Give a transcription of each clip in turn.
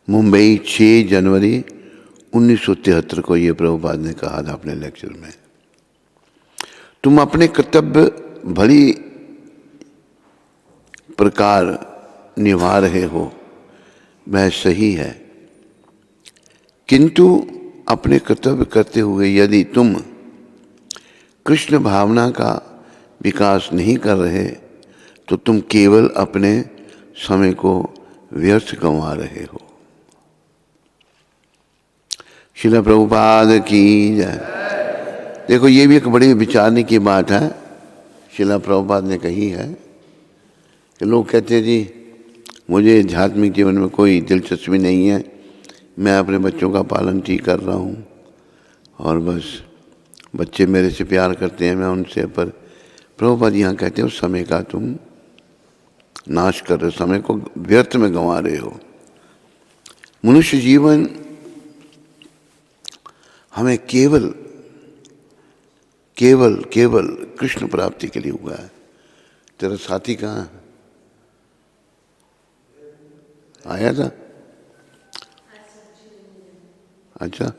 मुंबई 6 जनवरी 1973 को ये प्रभुपाद ने कहा था अपने लेक्चर में। तुम अपने कर्तव्य भली प्रकार निभा रहे हो, वह सही है, किंतु अपने कर्तव्य करते हुए यदि तुम कृष्ण भावना का विकास नहीं कर रहे तो तुम केवल अपने समय को व्यर्थ गंवा रहे हो। श्रील प्रभुपाद की जय। देखो ये भी एक बड़ी विचारने की बात है, श्रील प्रभुपाद ने कही है कि लोग कहते हैं जी मुझे आध्यात्मिक जीवन में कोई दिलचस्पी नहीं है, मैं अपने बच्चों का पालन ठीक कर रहा हूँ और बस बच्चे मेरे से प्यार करते हैं, मैं उनसे। पर प्रभुपाद यहाँ कहते हो समय का तुम नाश कर रहे हो, समय को व्यर्थ में गंवा रहे हो। मनुष्य जीवन हमें केवल केवल केवल कृष्ण प्राप्ति के लिए हुआ है। तेरा साथी कहाँ है? आया था? अच्छा,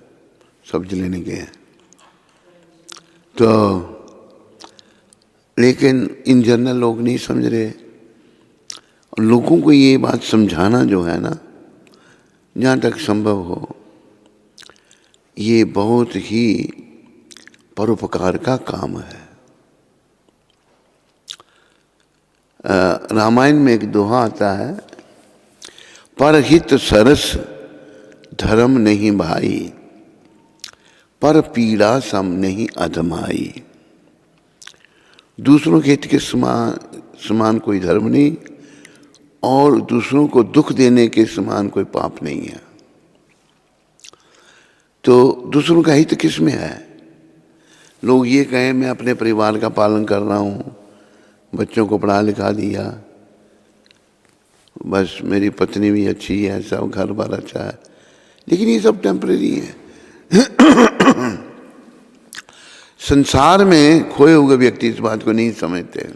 सब्जी लेने गए हैं। तो लेकिन इन जनरल लोग नहीं समझ रहे, और लोगों को ये बात समझाना जो है ना, जहाँ तक संभव हो, ये बहुत ही परोपकार का काम है। रामायण में एक दोहा आता है, परहित सरस धर्म नहीं भाई, पर पीड़ा सम नहीं अधमाई। दूसरों के हित के समान कोई धर्म नहीं और दूसरों को दुख देने के समान कोई पाप नहीं है। तो दूसरों का हित किस में है? लोग ये कहें मैं अपने परिवार का पालन कर रहा हूँ, बच्चों को पढ़ा लिखा दिया, बस मेरी पत्नी भी अच्छी है, सब घर बार अच्छा है, लेकिन ये सब टेम्परेरी है। संसार में खोए हुए व्यक्ति इस बात को नहीं समझते,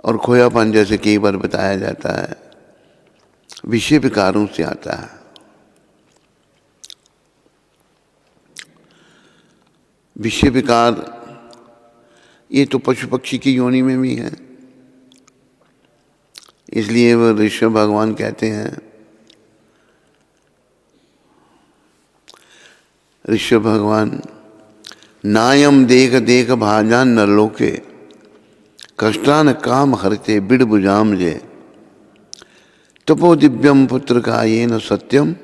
और खोयापन जैसे कई बार बताया जाता है विषय विकारों से आता है। विषय विकार ये तो पशु पक्षी की योनि में भी है, इसलिए वो ऋषभ भगवान कहते हैं, ऋषभ भगवान, नायम देख देख भाजान न लोके, कष्टान काम हरते बिड़ बुजाम जे, तपो दिव्यम पुत्र का ये न सत्यम,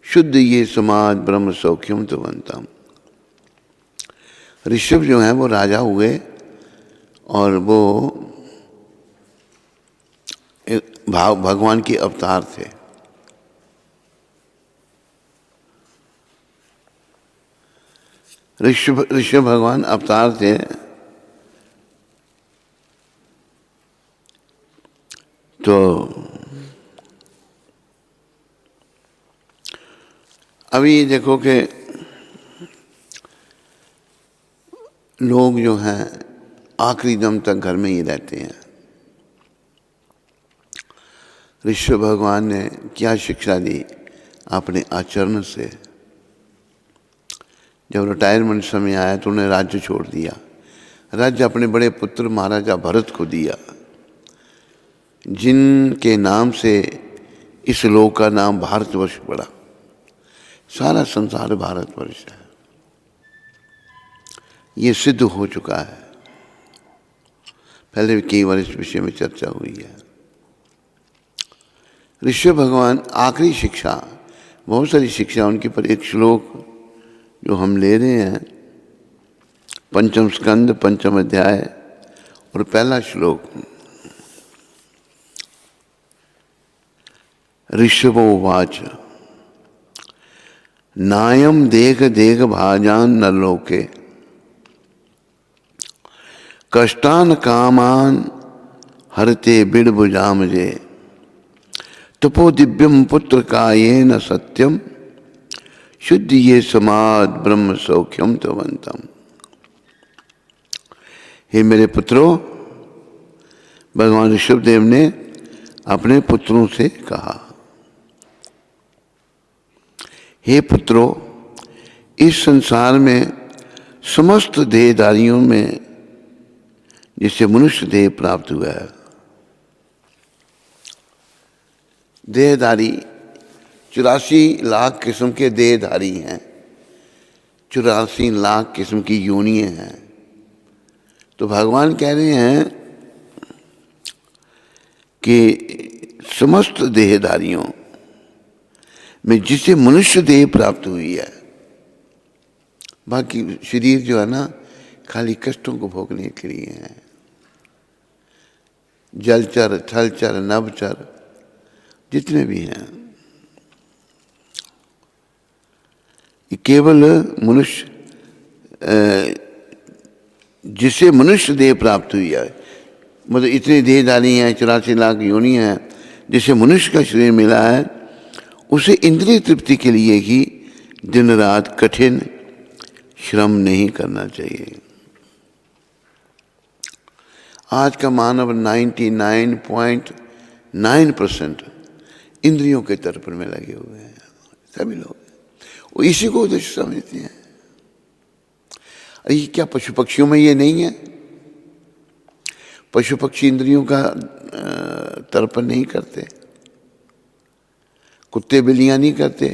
शुद्ध ये समाज ब्रह्म सौख्यम तो बनतम। ऋषभ जो है वो राजा हुए और वो भगवान के अवतार थे। ऋषभ भगवान अवतार थे। तो अभी देखो कि लोग जो हैं आखिरी दम तक घर में ही रहते हैं। ऋषभ भगवान ने क्या शिक्षा दी अपने आचरण से? जब रिटायरमेंट समय आया तो उन्हें राज्य छोड़ दिया। राज्य अपने बड़े पुत्र महाराजा भरत को दिया, जिनके नाम से इस लोक का नाम भारतवर्ष पड़ा। सारा संसार भारतवर्ष है, ये सिद्ध हो चुका है। पहले भी कई बार इस विषय में चर्चा हुई है। ऋषभ भगवान आखिरी शिक्षा, बहुत सारी शिक्षा उनकी, पर एक श्लोक जो हम ले रहे हैं, पंचम स्कंद पंचम अध्याय और पहला श्लोक। ऋषभोवाच नायम देख देख भाजान न लोके, कष्टान कामान हरते बिड़ बुजाम जे, तपो दिव्यम पुत्र का ये न सत्यम, शुद्ध ये समाज ब्रह्म सौख्यम तो बनतम। हे मेरे पुत्रों, भगवान ऋषभदेव ने अपने पुत्रों से कहा, हे पुत्रों, इस संसार में समस्त देहधारियों में जिसे मनुष्य देह प्राप्त हुआ है, देहधारी 84 लाख किस्म के देहधारी हैं, 84 लाख किस्म की योनियां हैं। तो भगवान कह रहे हैं कि समस्त देहधारियों में जिसे मनुष्य देह प्राप्त हुई है, बाकी शरीर जो है ना खाली कष्टों को भोगने के लिए है। जलचर, थलचर, नभचर जितने भी हैं, ये केवल मनुष्य जिसे मनुष्य देह प्राप्त हुई है, मतलब इतनी देहधारी हैं, 84 लाख योनि हैं, जिसे मनुष्य का शरीर मिला है, उसे इंद्रिय तृप्ति के लिए ही दिन रात कठिन श्रम नहीं करना चाहिए। आज का मानव 99.9% इंद्रियों के तर्पण में लगे हुए हैं, सभी लोग। वो इसी को उद्देश्य समझते हैं। ये क्या पशु पक्षियों में ये नहीं है? पशु पक्षी इंद्रियों का तर्पण नहीं करते, कुत्ते बिल्लियां नहीं करते,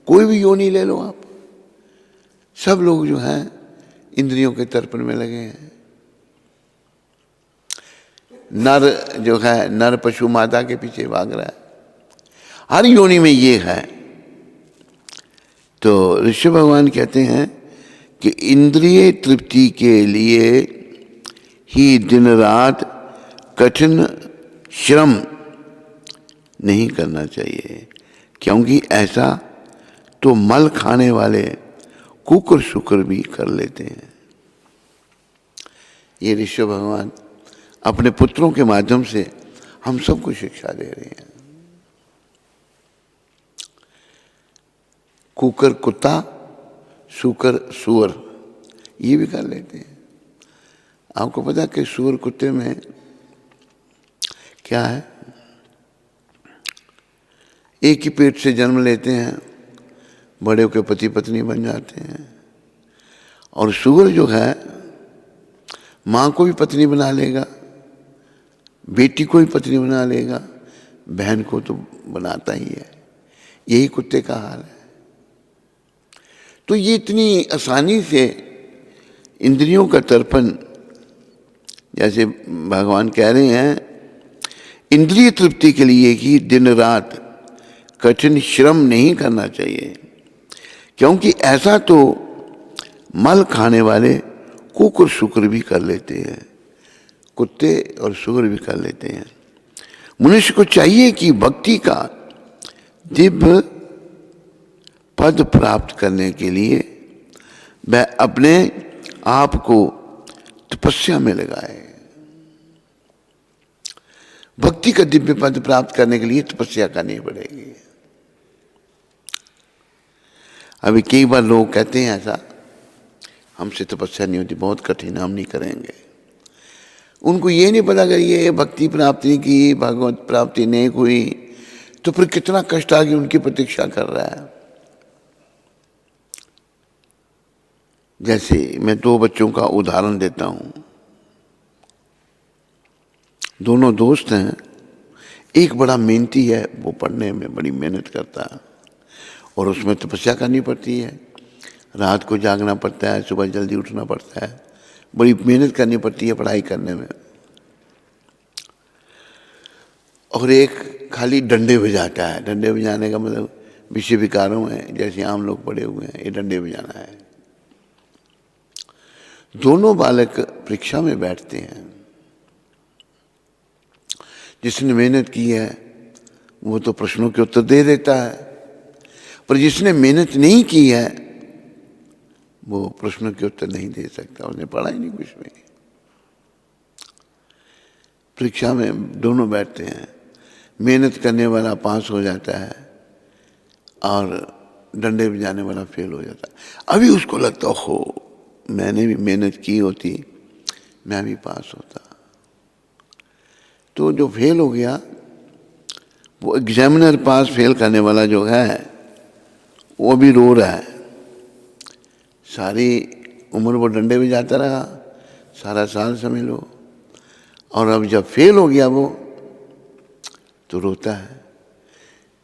कोई भी योनि ले लो आप, सब लोग जो हैं इंद्रियों के तर्पण में लगे हैं। नर जो है, नर पशु माता के पीछे भाग रहा है, हर योनि में ये है। तो ऋषि भगवान कहते हैं कि इंद्रिय तृप्ति के लिए ही दिन रात कठिन श्रम नहीं करना चाहिए, क्योंकि ऐसा तो मल खाने वाले कुकुर शुक्र भी कर लेते हैं। ये ऋषि भगवान अपने पुत्रों के माध्यम से हम सबको शिक्षा दे रहे हैं। कुकर कुत्ता, शुकर सुअर, ये भी कर लेते हैं। आपको पता कि सुअर कुत्ते में क्या है? एक ही पेट से जन्म लेते हैं, बड़े होकर पति पत्नी बन जाते हैं। और सुअर जो है माँ को भी पत्नी बना लेगा, बेटी को भी पत्नी बना लेगा, बहन को तो बनाता ही है। यही कुत्ते का हाल है। तो ये इतनी आसानी से इंद्रियों का तर्पण, जैसे भगवान कह रहे हैं, इंद्रिय तृप्ति के लिए ही दिन रात कठिन श्रम नहीं करना चाहिए, क्योंकि ऐसा तो मल खाने वाले कुकुर शुक्र भी कर लेते हैं, कुत्ते और शुक्र भी कर लेते हैं। मनुष्य को चाहिए कि भक्ति का दिव्य पद प्राप्त करने के लिए वह अपने आप को तपस्या में लगाए। भक्ति का दिव्य पद प्राप्त करने के लिए तपस्या करनी पड़ेगी। अभी कई बार लोग कहते हैं ऐसा, हमसे तपस्या नहीं होती, बहुत कठिन, हम नहीं करेंगे। उनको ये नहीं पता अगर ये भक्ति प्राप्ति की, भगवत प्राप्ति नहीं हुई, तो फिर कितना कष्ट आगे उनकी प्रतीक्षा कर रहा है। जैसे मैं 2 बच्चों का उदाहरण देता हूं। दोनों दोस्त हैं। एक बड़ा मेहनती है, वो पढ़ने में बड़ी मेहनत करता है और उसमें तपस्या करनी पड़ती है, रात को जागना पड़ता है, सुबह जल्दी उठना पड़ता है, बड़ी मेहनत करनी पड़ती है पढ़ाई करने में। और एक खाली डंडे बजाता है। डंडे बजाने का मतलब विषय विकारों में जैसे आम लोग पड़े हुए हैं, ये डंडे बजाना है। दोनों बालक परीक्षा में बैठते हैं। जिसने मेहनत की है वो तो प्रश्नों के उत्तर दे देता है, पर जिसने मेहनत नहीं की है वो प्रश्नों के उत्तर नहीं दे सकता, उसने पढ़ा ही नहीं कुछ भी। परीक्षा में दोनों बैठते हैं, मेहनत करने वाला पास हो जाता है और डंडे बजाने वाला फेल हो जाता है। अभी उसको लगता हो मैंने भी मेहनत की होती, मैं भी पास होता। तो जो फेल हो गया, वो एग्जामिनर पास फेल करने वाला जो है वो भी रो रहा है। सारी उम्र वो डंडे में जाता रहा, सारा साल समझ लो, और अब जब फेल हो गया वो तो रोता है।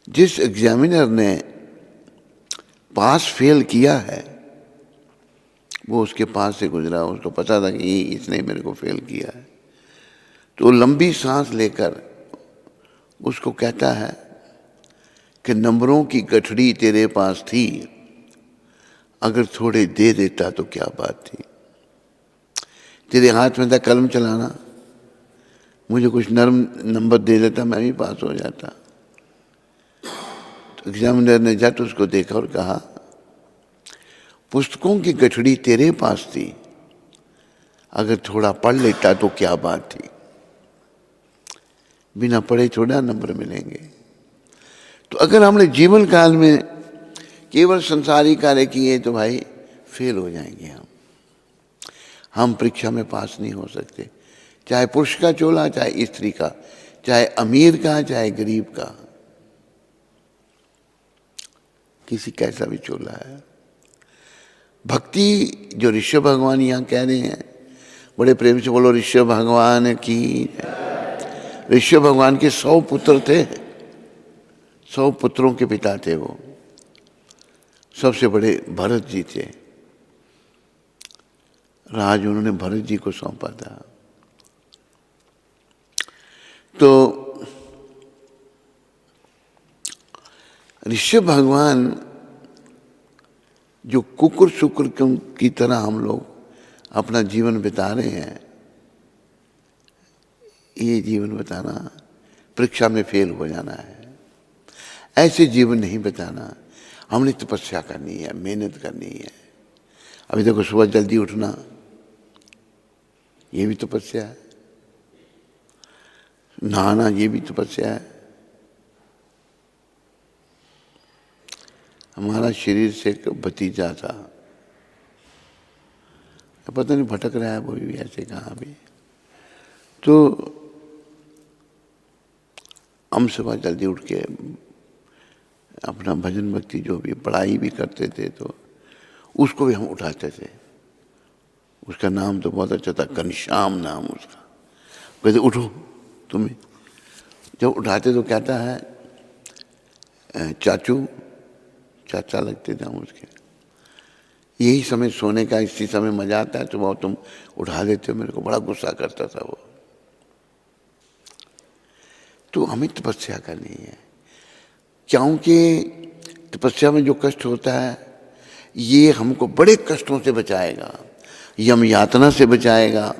जिस एग्जामिनर ने पास फेल किया है वो उसके पास से गुजरा, उसको पता था कि इसने मेरे को फेल किया है, तो लंबी सांस लेकर उसको कहता है कि नंबरों की गठड़ी तेरे पास थी, अगर थोड़े दे देता तो क्या बात थी। तेरे हाथ में था कलम चलाना, मुझे कुछ नरम नंबर दे देता, मैं भी पास हो जाता। तो एग्जामिनर ने झट उसको देखा और कहा, पुस्तकों की गठड़ी तेरे पास थी, अगर थोड़ा पढ़ लेता तो क्या बात थी। बिना पढ़े थोड़ा नंबर मिलेंगे। तो अगर हमने जीवन काल में केवल संसारी कार्य किए तो भाई फेल हो जाएंगे हम परीक्षा में पास नहीं हो सकते, चाहे पुरुष का चोला, चाहे स्त्री का, चाहे अमीर का, चाहे गरीब का, किसी कैसा भी चोला है। भक्ति जो ऋषभ भगवान यहाँ कह रहे हैं, बड़े प्रेम से बोलो ऋषभ भगवान की। ऋषभ भगवान के 100 पुत्र थे, 100 पुत्रों के पिता थे वो। सबसे बड़े भरत जी थे, राज उन्होंने भरत जी को सौंपा था। तो ऋषभ भगवान जो कुकुर शुक्र की तरह हम लोग अपना जीवन बिता रहे हैं, ये जीवन बिताना परीक्षा में फेल हो जाना है, ऐसे जीवन नहीं बिताना। हमने तपस्या करनी है, मेहनत करनी है। अभी देखो सुबह जल्दी उठना, ये भी तपस्या है, नहाना ये भी तपस्या है। हमारा शरीर से एक भतीजा था, पता नहीं भटक रहा है वो भी ऐसे कहाँ भी। तो हम सुबह जल्दी उठ के अपना भजन भक्ति जो भी पढ़ाई भी करते थे, तो उसको भी हम उठाते थे। उसका नाम तो बहुत अच्छा था, घनश्याम नाम उसका। कहते उठो तुम्हें, जब उठाते तो कहता है चाचू, चाचा लगते थे हम उसके, यही समय सोने का, इसी समय मजा आता है, तो वो तुम उठा देते हो। मेरे को बड़ा गुस्सा करता था वो। तो हमें तपस्या करनी है, क्योंकि तपस्या में जो कष्ट होता है ये हमको बड़े कष्टों से बचाएगा, यम यातना से बचाएगा,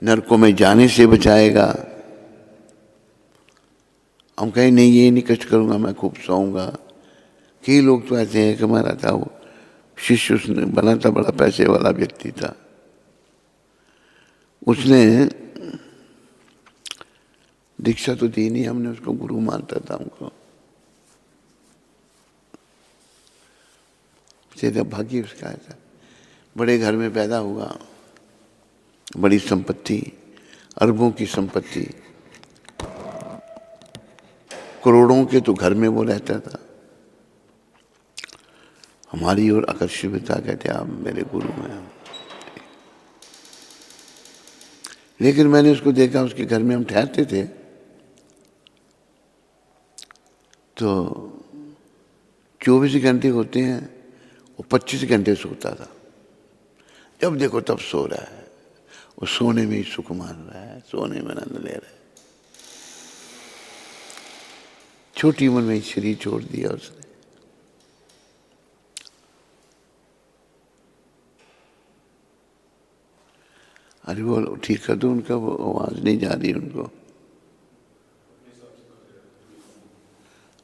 नरकों में जाने से बचाएगा। हम कहें नहीं ये नहीं कष्ट करूंगा, मैं खूब सोऊंगा। कई लोग तो ऐसे हैं कि हमारा था वो शिष्य, उसने बना था, बड़ा पैसे वाला व्यक्ति था। उसने दीक्षा तो दी नहीं, हमने उसको गुरु मानता था। हमको सीधा भाग्य उसका था, बड़े घर में पैदा हुआ, बड़ी संपत्ति, अरबों की संपत्ति, करोड़ों के तो घर में वो रहता था। हमारी ओर आकर्षित था, कहते आप मेरे गुरु हैं। लेकिन मैंने उसको देखा, उसके घर में हम ठहरते थे तो 24 घंटे होते हैं, वो 25 घंटे सोता था। जब देखो तब सो रहा है, वो सोने में ही सुख मान रहा है, सोने में आनंद ले रहा है। छोटी उम्र में ही शरीर छोड़ दिया उसने। अरे वो ठीक कर दो उनका, वो आवाज नहीं जा रही उनको।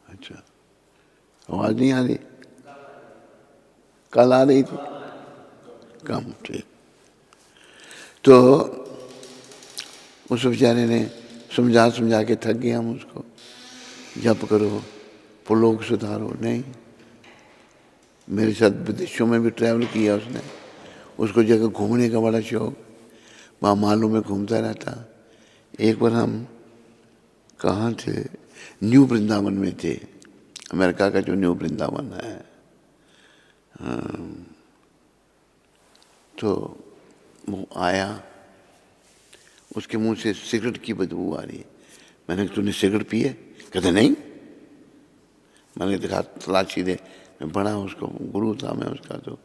अच्छा, आवाज नहीं आ रही, कल आ रही थी कम, ठीक। तो उस बेचारे ने समझा समझा के थक गया हम उसको, जप करो, पुलोक सुधारो। नहीं, मेरे साथ विदेशों में भी ट्रैवल किया उसने, उसको जगह घूमने का बड़ा शौक, वहाँ मालूम में घूमता रहता। एक बार हम कहाँ थे, न्यू वृंदावन में थे, अमेरिका का जो न्यू वृंदावन है, तो वो आया, उसके मुंह से सिगरेट की बदबू आ रही है। मैंने कहा तूने सिगरेट पी है? कहते नहीं। मैंने देखा तलाशी दे, मैं बड़ा उसको गुरु था मैं उसका, तो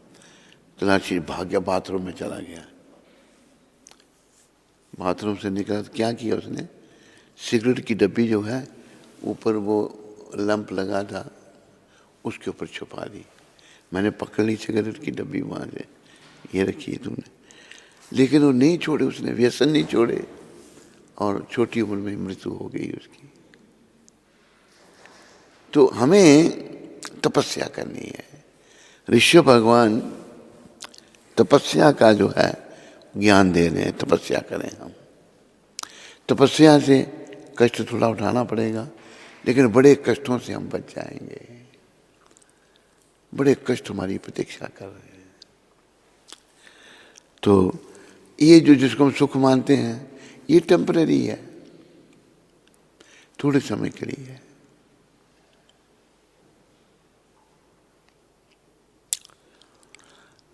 तलाशी भाग गया, बाथरूम में चला गया। बाथरूम से निकला तो क्या किया उसने, सिगरेट की डब्बी जो है ऊपर वो लंप लगा था उसके ऊपर छुपा दी। मैंने पकड़ ली सिगरेट की डब्बी वहाँ से, ये रखी है तूने। लेकिन वो नहीं छोड़े, उसने व्यसन नहीं छोड़े और छोटी उम्र में मृत्यु हो गई उसकी। तो हमें तपस्या करनी है। ऋषि भगवान तपस्या का जो है ज्ञान दे रहे हैं, तपस्या करें हम। तपस्या से कष्ट थोड़ा उठाना पड़ेगा, लेकिन बड़े कष्टों से हम बच जाएंगे। बड़े कष्ट हमारी प्रतीक्षा कर रहे हैं। तो ये जो जिसको हम सुख मानते हैं ये टेम्पररी है, थोड़े समय के लिए है।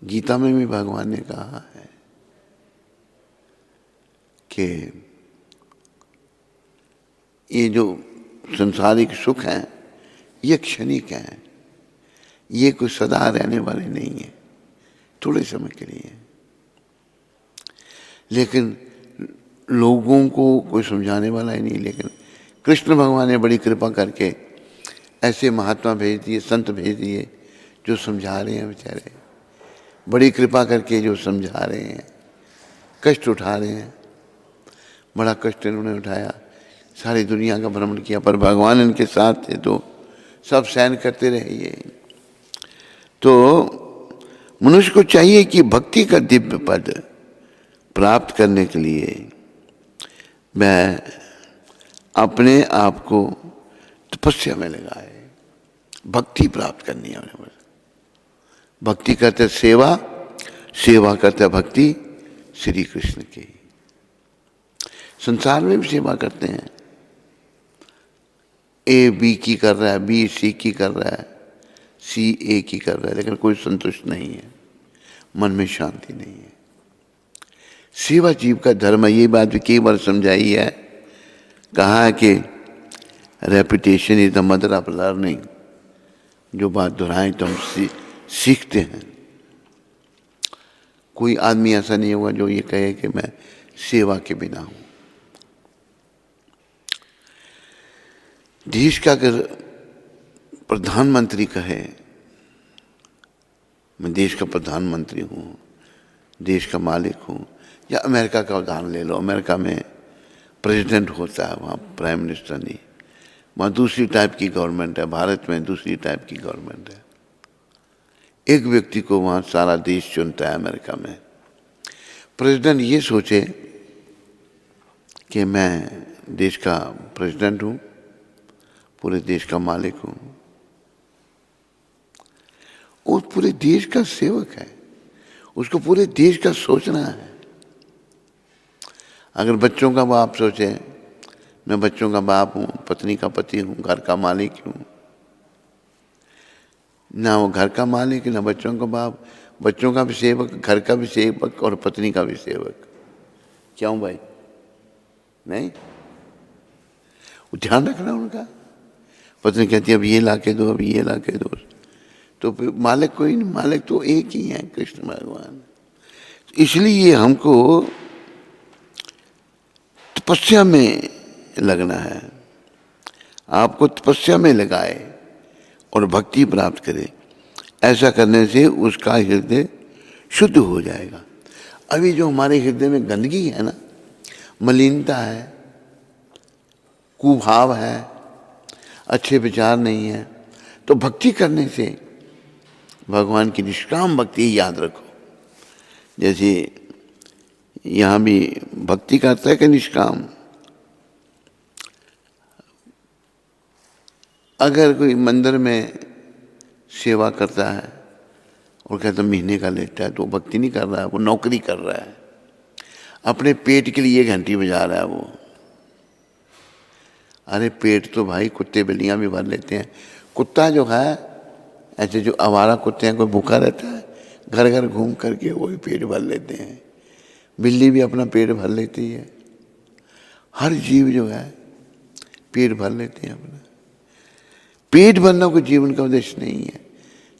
गीता में भी भगवान ने कहा है कि ये जो संसारिक सुख हैं ये क्षणिक हैं, ये कोई सदा रहने वाले नहीं है, थोड़े समय के लिए। लेकिन लोगों को कोई समझाने वाला ही नहीं। लेकिन कृष्ण भगवान ने बड़ी कृपा करके ऐसे महात्मा भेज दिए, संत भेज दिए जो समझा रहे हैं बेचारे, बड़ी कृपा करके जो समझा रहे हैं, कष्ट उठा रहे हैं। बड़ा कष्ट इन्होंने उठाया, सारी दुनिया का भ्रमण किया, पर भगवान इनके साथ थे तो सब सहन करते रहे। ये तो मनुष्य को चाहिए कि भक्ति का दिव्य पद प्राप्त करने के लिए वह अपने आप को तपस्या में लगाए। भक्ति प्राप्त करनी है उन्हें। भक्ति करते सेवा, सेवा करते भक्ति श्री कृष्ण की। संसार में भी सेवा करते हैं, ए बी की कर रहा है, बी सी की कर रहा है, सी ए की कर रहा है, लेकिन कोई संतुष्ट नहीं है, मन में शांति नहीं है। सेवा जीव का धर्म है। ये बात भी कई बार समझाई है, कहा है कि repetition is the mother of learning. जो बात दोहराएं तो हम सीखते हैं। कोई आदमी ऐसा नहीं होगा जो ये कहे कि मैं सेवा के बिना हूं। देश का अगर प्रधानमंत्री कहे मैं देश का प्रधानमंत्री हूं, देश का मालिक हूं, या अमेरिका का उदाहरण ले लो, अमेरिका में प्रेसिडेंट होता है, वहाँ प्राइम मिनिस्टर नहीं, वहाँ दूसरी टाइप की गवर्नमेंट है, भारत में दूसरी टाइप की गवर्नमेंट है। एक व्यक्ति को वहाँ सारा देश चुनता है। अमेरिका में प्रेसिडेंट ये सोचे कि मैं देश का प्रेसिडेंट हूँ, पूरे देश का मालिक हूँ, वो पूरे देश का सेवक है, उसको पूरे देश का सोचना है। अगर बच्चों का बाप सोचे मैं बच्चों का बाप हूँ, पत्नी का पति हूँ, घर का मालिक हूँ, ना वो घर का मालिक ना बच्चों का बाप, बच्चों का भी सेवक, घर का भी सेवक और पत्नी का भी सेवक। क्यों भाई? नहीं, वो ध्यान रखना उनका। पत्नी कहती है अब ये ला के दो, अब ये ला के दो, तो फिर मालिक कोई नहीं, मालिक तो एक ही है, कृष्ण भगवान। इसलिए हमको तपस्या में लगना है। आपको तपस्या में लगाए और भक्ति प्राप्त करे। ऐसा करने से उसका हृदय शुद्ध हो जाएगा। अभी जो हमारे हृदय में गंदगी है ना, मलिनता है, कुभाव है, अच्छे विचार नहीं है, तो भक्ति करने से, भगवान की निष्काम भक्ति याद रखो। जैसे यहाँ भी भक्ति करता है कि निष्काम। अगर कोई मंदिर में सेवा करता है और कहता महीने का लेता है, तो भक्ति नहीं कर रहा है, वो नौकरी कर रहा है, अपने पेट के लिए घंटी बजा रहा है वो। अरे पेट तो भाई कुत्ते बिल्लियाँ भी भर लेते हैं। कुत्ता जो है ऐसे जो आवारा कुत्ते हैं, कोई भूखा रहता है, घर घर घूम करके वो भी पेट भर लेते हैं। बिल्ली भी अपना पेट भर लेती है। हर जीव जो है पेट भर लेते हैं अपना। पेट भरना कोई जीवन का उद्देश्य नहीं है।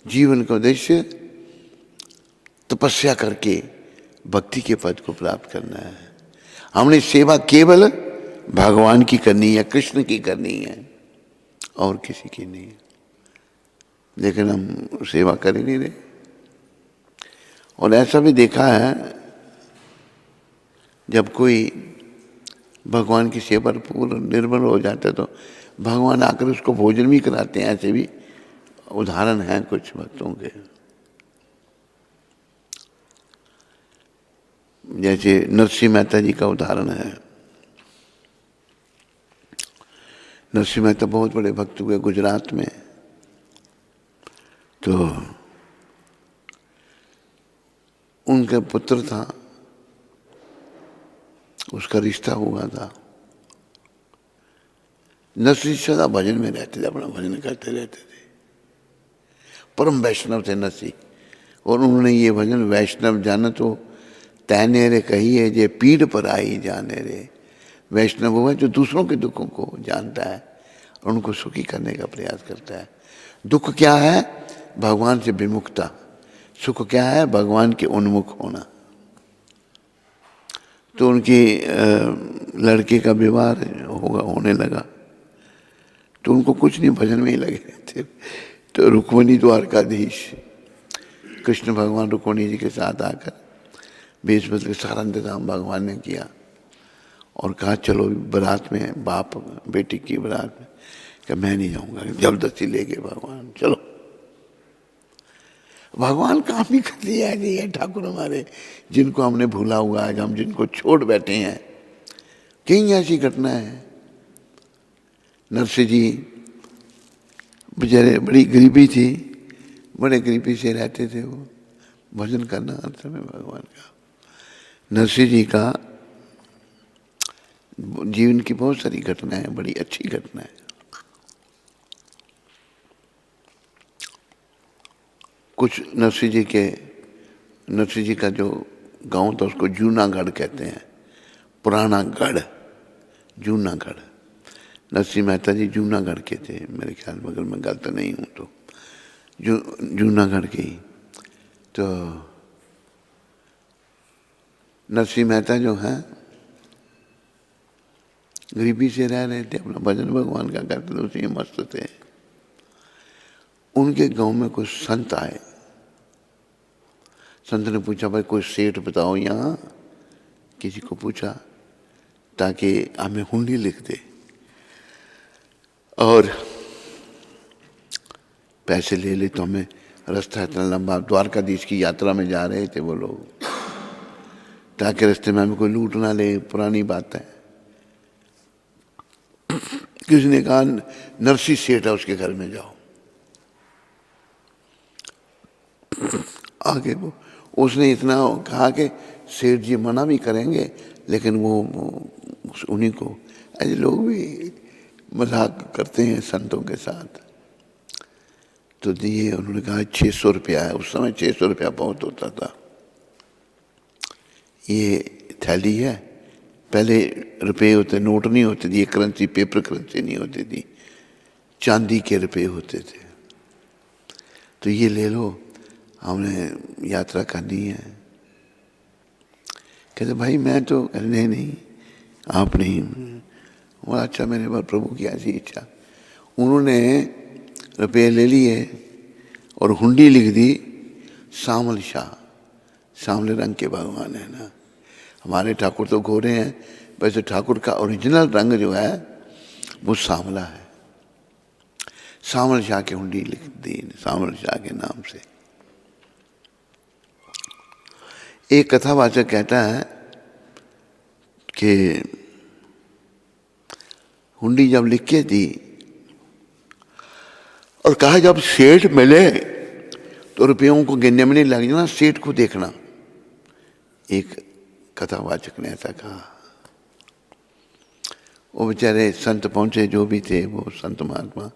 जीवन का उद्देश्य तपस्या करके भक्ति के पद को प्राप्त करना है। हमने सेवा केवल भगवान की करनी है, कृष्ण की करनी है, और किसी की नहीं। लेकिन हम सेवा कर ही नहीं रहे। और ऐसा भी देखा है, जब कोई भगवान की सेवा पर पूर्ण निर्भर हो जाता है तो भगवान आकर उसको भोजन भी कराते हैं। ऐसे भी उदाहरण हैं कुछ भक्तों के। जैसे नरसिंह मेहता जी का उदाहरण है। नरसिंह मेहता बहुत बड़े भक्त हुए गुजरात में। तो उनका पुत्र था, उसका रिश्ता हुआ था। नरसिंह सदा भजन में रहते थे, अपना भजन करते रहते थे। परम वैष्णव थे नरसिंह। और उन्होंने ये भजन, वैष्णव जान तो तैने रे कहिए जे पीड़ पर आई जाने रे। वैष्णव हुआ जो दूसरों के दुखों को जानता है और उनको सुखी करने का प्रयास करता है। दुख क्या है? भगवान से विमुखता। सुख क्या है? भगवान के उन्मुख होना। तो उनके लड़के का विवाह होने लगा, तो उनको कुछ नहीं, भजन में ही लगे रहते। तो रुक्मिणी द्वारकाधीश, कृष्ण भगवान रुक्मिणी जी के साथ आकर बेच बदल के सारा इंतजाम भगवान ने किया और कहा चलो बारात में, बाप बेटी की बारात में। कि मैं नहीं जाऊंगा, जबरदस्ती ले गए भगवान, चलो। भगवान काम ही कर दिया है। ये ठाकुर हमारे, जिनको हमने भूला हुआ है, हम जिनको छोड़ बैठे हैं। कई ऐसी घटना है। नरसिंह जी बेचारे, बड़ी गरीबी थी, बड़े गरीबी से रहते थे वो। भजन करना हर समय भगवान का। नरसिंह जी का जीवन की बहुत सारी घटनाएं हैं, बड़ी अच्छी घटना है। कुछ नरसिंह जी का जो गांव था उसको जूनागढ़ कहते हैं, पुराना गढ़, जूनागढ़। नरसिंह मेहता जी जूनागढ़ के थे मेरे ख्याल में, अगर मैं गलत नहीं हूँ तो। जूनागढ़ के ही। तो नरसिंह मेहता जो हैं गरीबी से रह रहे थे, अपना भजन भगवान का करते थे, उसी में मस्त थे। उनके गांव में कुछ संत आए। संत ने पूछा, भाई कोई सेठ बताओ यहाँ, किसी को पूछा, ताकि हमें हुंडी लिख दे और पैसे ले ले। तो हमें रास्ता इतना लंबा, द्वारकाधीश की यात्रा में जा रहे थे वो लोग, ताकि रास्ते में हमें कोई लूट ना ले। पुरानी बात है। किसी ने कहा नरसिंह सेठ है, उसके घर में जाओ। आगे वो, उसने इतना कहा कि सेठ जी मना भी करेंगे, लेकिन वो उन्हीं को, ऐसे लोग भी मजाक करते हैं संतों के साथ। तो दिए। उन्होंने कहा 600 रुपया है। उस समय 600 रुपया बहुत होता था। ये थैली है। पहले रुपये होते, नोट नहीं होते थे, ये करेंसी, पेपर करेंसी नहीं होती थी, चांदी के रुपये होते थे। तो ये ले लो, हमने यात्रा करनी है। कहते भाई मैं तो, नहीं आप नहीं। और अच्छा, मेरे पास प्रभु की ऐसी इच्छा। उन्होंने रुपये ले लिए और हुंडी लिख दी सामल शाह। सांवले रंग के भगवान है ना। हमारे ठाकुर तो गोरे हैं, वैसे ठाकुर का ओरिजिनल रंग जो है वो सांवला है। सांवल शाह की हुंडी लिख दी, सांवल शाह के नाम से। एक कथावाचक कहता है कि हुंडी जब लिख के दी और कहा जब सेठ मिले तो रुपयों को गिनने में नहीं लग जाना, सेठ को देखना। एक कथावाचक ने ऐसा कहा। वो बेचारे संत पहुंचे, जो भी थे वो संत महात्मा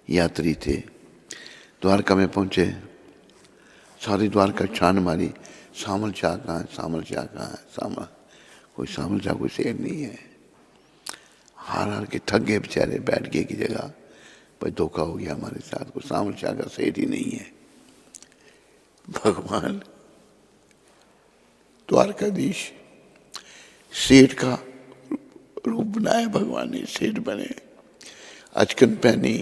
यात्री थे। द्वारका में पहुंचे, सारी द्वारका छान मारी, सामल शाह कहाँ है, सामल शाह कहाँ है, कोई सामल शाह कोई सेठ नहीं है। हार हार के थक गए बेचारे, बैठ गए की जगह, पर धोखा हो गया हमारे साथ, को सामल शाह का सेठ ही नहीं है। भगवान द्वारकाधीश सेठ का रूप बनाया, भगवान ने सेठ बने, अचकन पहनी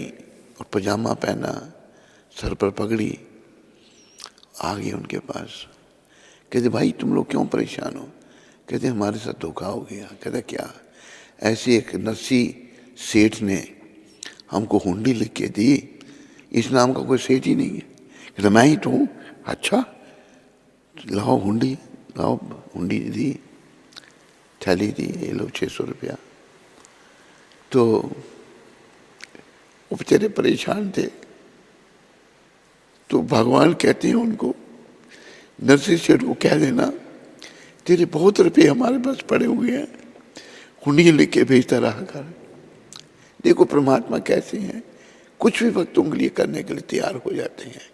और पजामा पहना, सर पर पगड़ी, आ गए उनके पास। कहते भाई तुम लोग क्यों परेशान हो? कहते हमारे साथ धोखा हो गया। कहते क्या? ऐसे एक नरसी सेठ ने हमको हुंडी लिख के दी, इस नाम का कोई सेठ ही नहीं है। कहते मैं ही तो हूँ। अच्छा लाओ हुंडी, लाओ हुंडी दी, थैली दी, ये लो 600 रुपया। तो वो बेचारे परेशान थे। तो भगवान कहते हैं उनको, नरसिंह सेठ को कह देना तेरे बहुत रुपये हमारे पास पड़े हुए हैं, हुंडी लेके भेजता रहा कर। देखो परमात्मा कैसे हैं, कुछ भी भक्तों के लिए करने के लिए तैयार हो जाते हैं।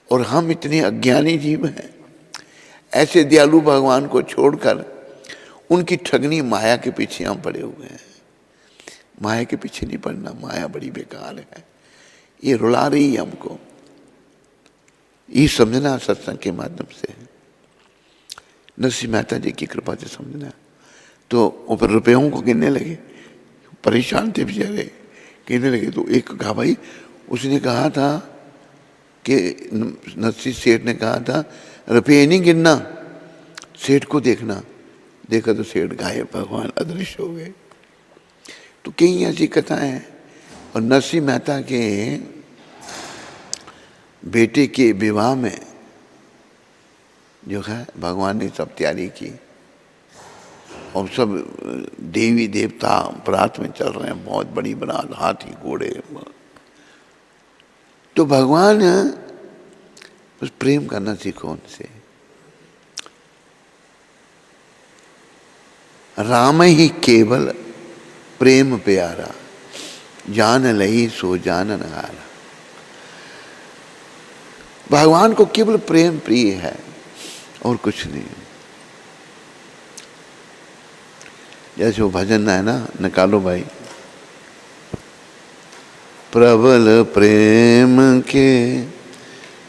और हम इतने अज्ञानी जीव हैं, ऐसे दयालु भगवान को छोड़कर उनकी ठगनी माया के पीछे हम पड़े हुए हैं। माया के पीछे नहीं पड़ना, माया बड़ी बेकार है, ये रुला रही है हमको। ये समझना सत्संग के माध्यम से, नरसिंह मेहता जी की कृपा से समझना। तो ऊपर रुपयों को गिनने लगे, परेशान थे बेचारे, गिनने लगे। तो एक कहा भाई, उसने कहा था कि नरसिंह सेठ ने कहा था रुपये नहीं गिनना, सेठ को देखना। देखा तो सेठ गायब, भगवान अदृश्य हो गए। तो कई ऐसी कथाएं हैं। और नरसिंह मेहता के बेटे के विवाह में जो है भगवान ने सब तैयारी की, और सब देवी देवता बारात में चल रहे हैं, बहुत बड़ी बारात, हाथी घोड़े। तो भगवान बस प्रेम करना सीखो उनसे। राम ही केवल प्रेम प्यारा, जान लही सो जानन हारा। भगवान को केवल प्रेम प्रिय है और कुछ नहीं। जैसे वो भजन है ना, निकालो भाई। प्रबल प्रेम के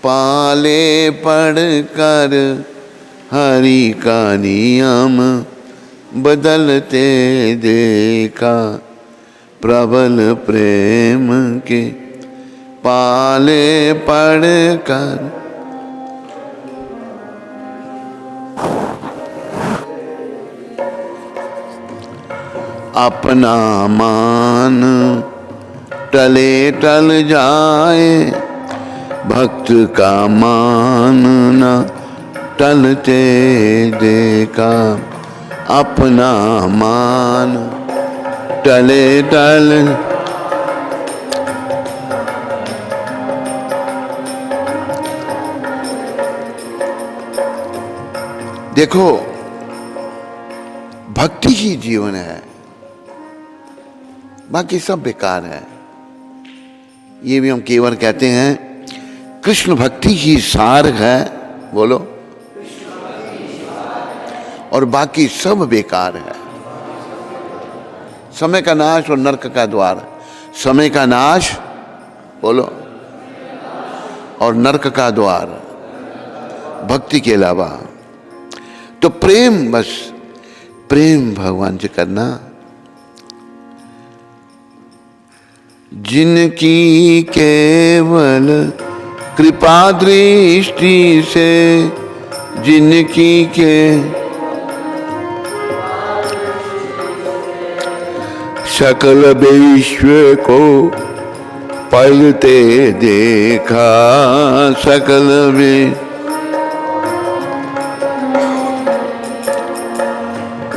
पाले पढ़ कर हरि का नियम बदलते देखा। प्रबल प्रेम के पाले पढ़ कर अपना मान टले टल जाए, भक्त का मान न टलते देखा। अपना मान टले टल, देखो भक्ति ही जीवन है, बाकी सब बेकार है। ये भी हम केवल कहते हैं कृष्ण भक्ति ही सार है, बोलो, और बाकी सब बेकार है। समय का नाश और नरक का द्वार। समय का नाश बोलो, और नरक का द्वार भक्ति के अलावा। तो प्रेम, बस प्रेम भगवान से करना। जिनकी केवल कृपा दृष्टि से, जिनकी के सकल विश्व को पलते देखा। सकल विश्व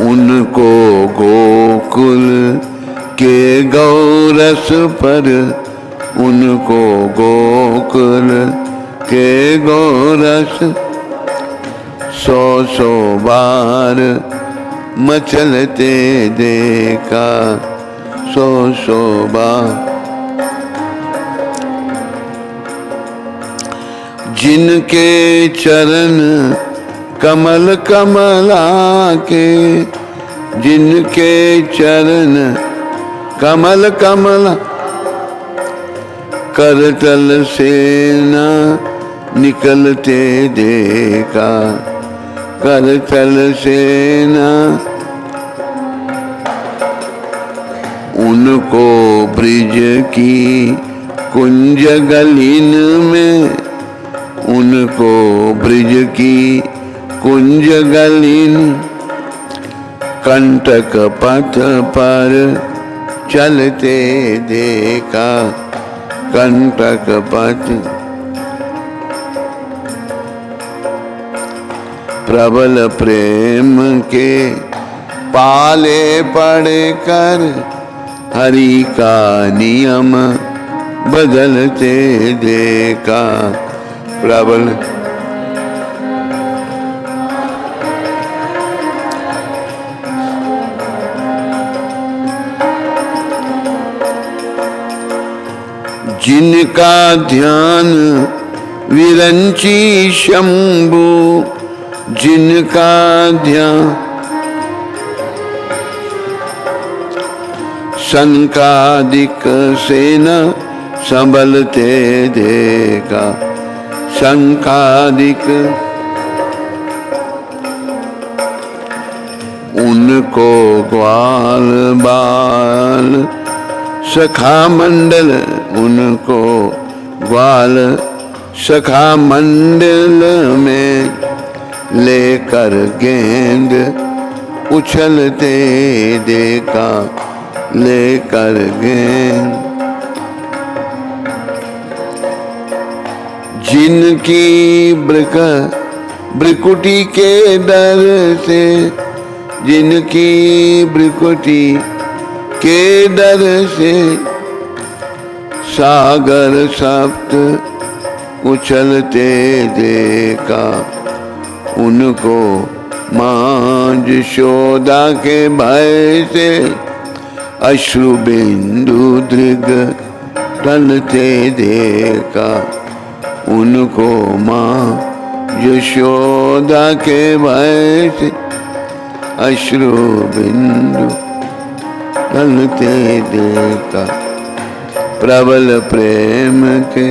उनको गोकुल के गौरस पर, उनको गोकुल के गौरस 100 बार मचलते देखा। 100 बार जिनके चरण कमल कमला के, जिनके चरण कमल कमला, करतल से न निकलते देखा, करतल से न उनको ब्रिज की कुंज गलीन में, उनको ब्रिज की कुंज गलीन, कंटक पथ पर चलते देखा, कंटक पथ। प्रबल प्रेम के पाले पड़कर हरि का नियम बदलते देखा, प्रबल जिनका ध्यान विरंची शंभु, जिनका ध्यान संकादिक सेन संभलते देखा, संकादिक उनको ग्वाल बाल सखा मंडल, उनको ग्वाल सखा मंडल में लेकर गेंद उछलते देखा, लेकर गेंद। जिनकी ब्रिकुटी के डर से, जिनकी ब्रिकुटी के डर से सागर सप्त उछलते देखा, उनको मां यशोदा के भय से अश्रु बिंदु दृग टलते देखा, उनको मां यशोदा के भय से अश्रु बिंदु टलते देखा। प्रबल प्रेम के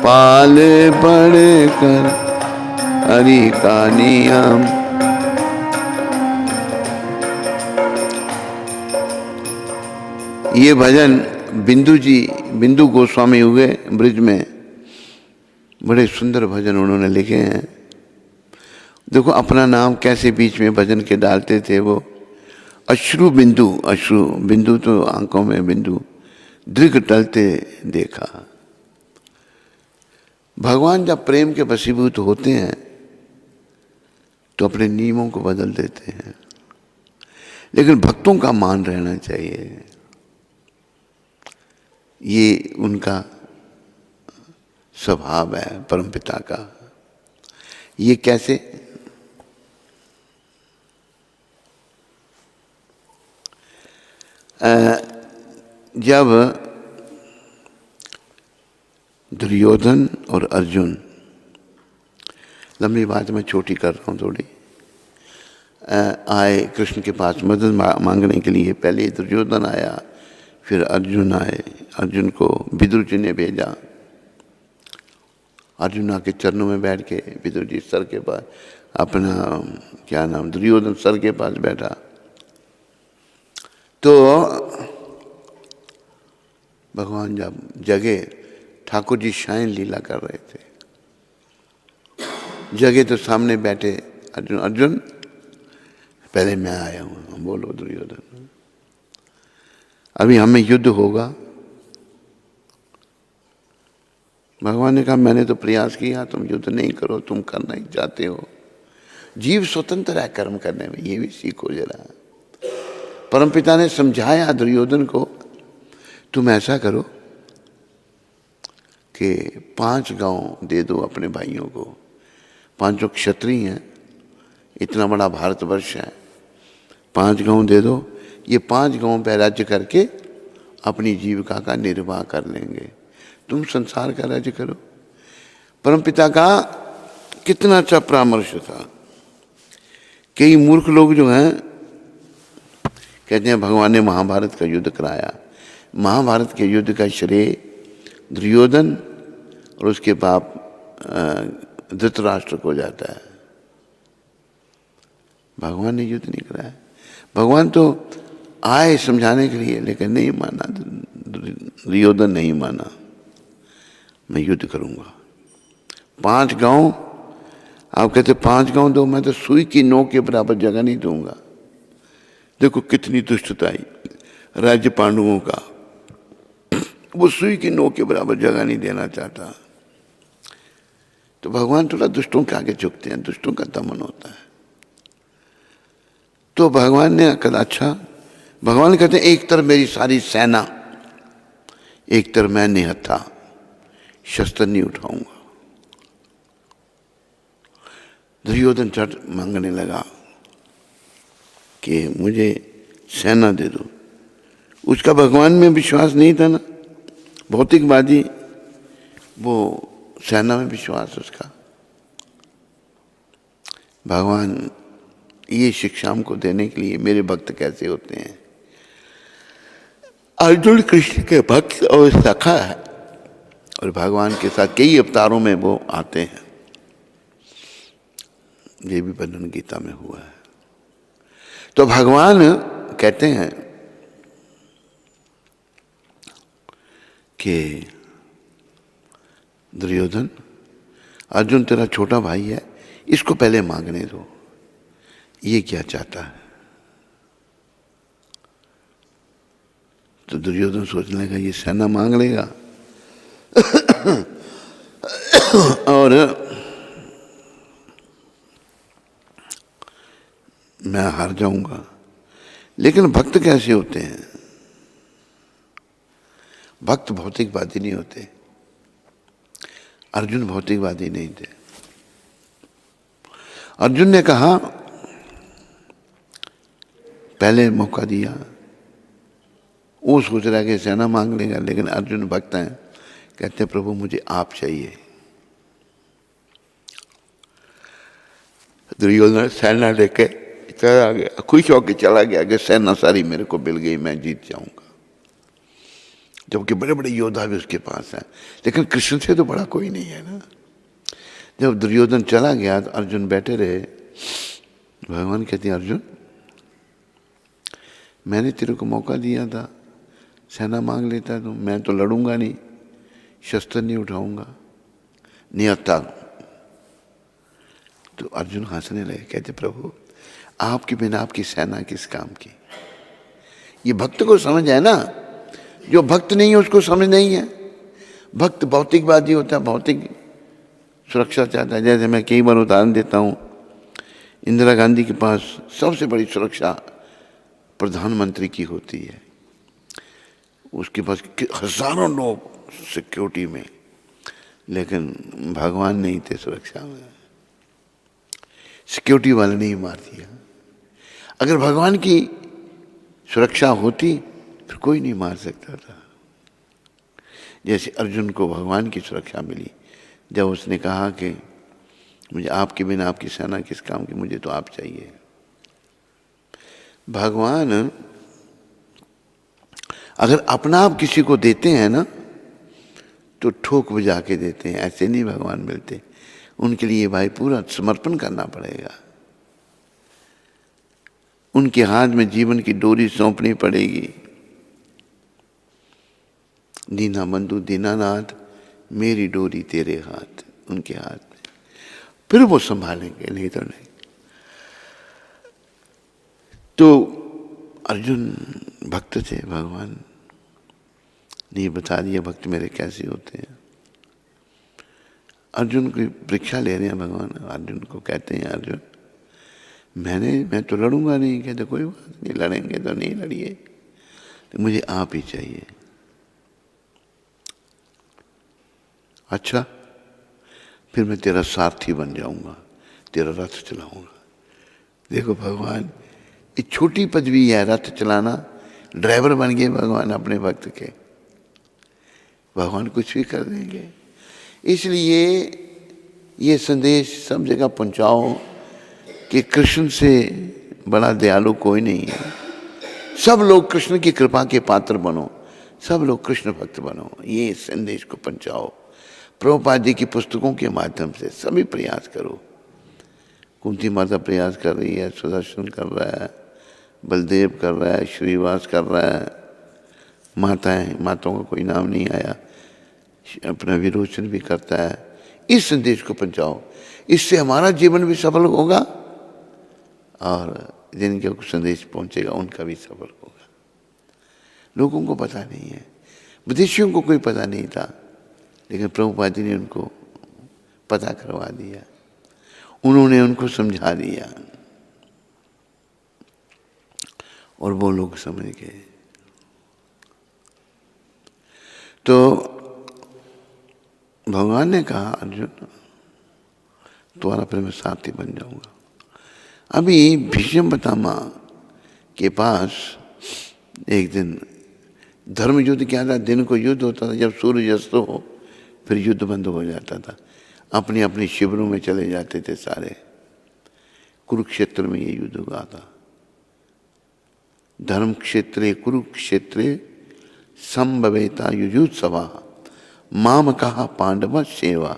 पाले पड़े कर हरि का नियम, ये भजन बिंदु जी, बिंदु गोस्वामी हुए ब्रिज में, बड़े सुंदर भजन उन्होंने लिखे हैं। देखो अपना नाम कैसे बीच में भजन के डालते थे वो। अश्रु बिंदु, अश्रु बिंदु तो आंखों में बिंदु, दृग टलते देखा। भगवान जब प्रेम के वशीभूत होते हैं तो अपने नियमों को बदल देते हैं, लेकिन भक्तों का मान रहना चाहिए, ये उनका स्वभाव है परमपिता का। ये कैसे? जब दुर्योधन और अर्जुन, लंबी बात मैं छोटी कर रहा हूँ थोड़ी, आए कृष्ण के पास मदद मांगने के लिए। पहले दुर्योधन आया, फिर अर्जुन आए। अर्जुन को विदुर जी ने भेजा। अर्जुन आके चरणों में बैठ के, विदुर जी सर के पास, अपना क्या नाम, दुर्योधन सर के पास बैठा। तो भगवान जब जगे, ठाकुर जी शायन लीला कर रहे थे, जगे तो सामने बैठे अर्जुन, अर्जुन पहले मैं आया हूँ, बोलो दुर्योधन, अभी हमें युद्ध होगा। भगवान ने कहा मैंने तो प्रयास किया, तुम युद्ध नहीं करो, तुम करना ही चाहते हो। जीव स्वतंत्र है कर्म करने में, ये भी सीखो जरा। परमपिता ने समझाया दुर्योधन को, तुम ऐसा करो कि 5 गांव दे दो अपने भाइयों को। 5 क्षत्रिय हैं, इतना बड़ा भारतवर्ष है, 5 गांव दे दो। ये 5 गांव पे राज्य करके अपनी जीविका का निर्वाह कर लेंगे। तुम संसार का राज्य करो। परमपिता का कितना अच्छा परामर्श था। कई मूर्ख लोग जो हैं कहते हैं भगवान ने महाभारत का युद्ध कराया। महाभारत के युद्ध का श्रेय दुर्योधन और उसके बाप धृतराष्ट्र को जाता है। भगवान ने युद्ध नहीं कराया। भगवान तो आए समझाने के लिए, लेकिन नहीं माना। दुर्योधन नहीं माना, मैं युद्ध करूंगा। 5 गांव, आप कहते 5 गांव दो, मैं तो सुई की नोक के बराबर जगह नहीं दूंगा। देखो कितनी दुष्टता आई राज्य पांडवों का, वो सुई की नोक के बराबर जगह नहीं देना चाहता। तो भगवान थोड़ा दुष्टों के आगे झुकते हैं, दुष्टों का दमन होता है। तो भगवान ने कहा अच्छा, भगवान कहते हैं एक तरफ मेरी सारी सेना, एक तरफ मैं निहत्था, शस्त्र नहीं उठाऊंगा। दुर्योधन चट मांगने लगा कि मुझे सेना दे दो। उसका भगवान में विश्वास नहीं था ना, भौतिकवादी, वो सेना में विश्वास उसका। भगवान ये शिक्षा हमको देने के लिए मेरे भक्त कैसे होते हैं। अर्जुन कृष्ण के भक्त और सखा है, और भगवान के साथ कई अवतारों में वो आते हैं। ये भी वर्णन गीता में हुआ है। तो भगवान कहते हैं कि दुर्योधन, अर्जुन तेरा छोटा भाई है, इसको पहले मांगने दो, ये क्या चाहता है। तो दुर्योधन सोचने लगा ये सेना मांग लेगा और मैं हार जाऊंगा। लेकिन भक्त कैसे होते हैं? भक्त भौतिकवादी नहीं होते। अर्जुन भौतिकवादी नहीं थे। अर्जुन ने कहा, पहले मौका दिया, वो सोच रहा है कि सेना मांग लेगा, लेकिन अर्जुन भक्त हैं, कहते हैं प्रभु मुझे आप चाहिए। दुर्योधन सेना लेके चला गया, खुश होकर चला गया कि सेना सारी मेरे को मिल गई, मैं जीत जाऊंगा। जबकि बड़े बड़े योद्धा भी उसके पास हैं, लेकिन कृष्ण से तो बड़ा कोई नहीं है ना। जब दुर्योधन चला गया तो अर्जुन बैठे रहे। भगवान कहते हैं अर्जुन, मैंने तेरे को मौका दिया था, सेना मांग लेता तो मैं तो लड़ूंगा नहीं, शस्त्र नहीं उठाऊंगा, नियत्ता। तो अर्जुन हंसने लगे, कहते प्रभु आपके बिना आपकी सेना किस काम की। ये भक्त को समझ है ना, जो भक्त नहीं है उसको समझ नहीं है। भक्त भौतिकवादी होता है, भौतिक सुरक्षा चाहता है। जैसे मैं कई बार उदाहरण देता हूँ, इंदिरा गांधी के पास सबसे बड़ी सुरक्षा प्रधानमंत्री की होती है। उसके पास हजारों लोग सिक्योरिटी में, लेकिन भगवान नहीं थे सुरक्षा में, सिक्योरिटी वाले नहीं मार दिया। अगर भगवान की सुरक्षा होती फिर कोई नहीं मार सकता था। जैसे अर्जुन को भगवान की सुरक्षा मिली जब उसने कहा कि मुझे आपके बिना आपकी सेना किस काम की, मुझे तो आप चाहिए। भगवान अगर अपना आप किसी को देते हैं ना तो ठोक बजा के देते हैं, ऐसे नहीं भगवान मिलते। उनके लिए भाई पूरा समर्पण करना पड़ेगा। उनके हाथ में जीवन की डोरी सौंपनी पड़ेगी। दीना बंधु दीनानाथ मेरी डोरी तेरे हाथ, उनके हाथ में, फिर वो संभालेंगे, नहीं तो नहीं। तो अर्जुन भक्त थे, भगवान ने बता दिया भक्त मेरे कैसे होते हैं। अर्जुन की परीक्षा ले रहे हैं भगवान। अर्जुन को कहते हैं अर्जुन मैं तो लड़ूंगा नहीं। कहते कोई बात नहीं, लड़ेंगे तो नहीं लड़िए, तो मुझे आप ही चाहिए। अच्छा फिर मैं तेरा सारथी बन जाऊंगा, तेरा रथ चलाऊंगा। देखो भगवान, एक छोटी पदवी है रथ चलाना, ड्राइवर बन गए भगवान अपने भक्त के। भगवान कुछ भी कर देंगे। इसलिए ये संदेश सब जगह पहुंचाओ कि कृष्ण से बड़ा दयालु कोई नहीं है। सब लोग कृष्ण की कृपा के पात्र बनो, सब लोग कृष्ण भक्त बनो। ये संदेश को पहुंचाओ प्रभुपाद जी की पुस्तकों के माध्यम से। सभी प्रयास करो। कुंती माता प्रयास कर रही है, सुदर्शन कर रहा है, बलदेव कर रहा है, श्रीवास कर रहा है, माताओं का कोई नाम नहीं आया, अपना विरोचन भी करता है। इस संदेश को पहुंचाओ, इससे हमारा जीवन भी सफल होगा और जिनके संदेश पहुंचेगा उनका भी सफल होगा। लोगों को पता नहीं है, विदेशियों को कोई पता नहीं था, लेकिन प्रभुपाद जी ने उनको पता करवा दिया, उन्होंने उनको समझा दिया और वो लोग समझ गए। तो भगवान ने कहा, अर्जुन तुम्हारा फिर मैं साथी बन जाऊंगा। अभी भीष्म पितामह के पास एक दिन धर्म युद्ध क्या था, दिन को युद्ध होता था, जब सूर्य अस्त हो फिर युद्ध बंद हो जाता था, अपनी अपनी शिविरों में चले जाते थे सारे। कुरुक्षेत्र में ये युद्ध हुआ था। धर्म क्षेत्रे कुरुक्षेत्रे संभवेता युयुत्सवा माम कहा पांडव सेवा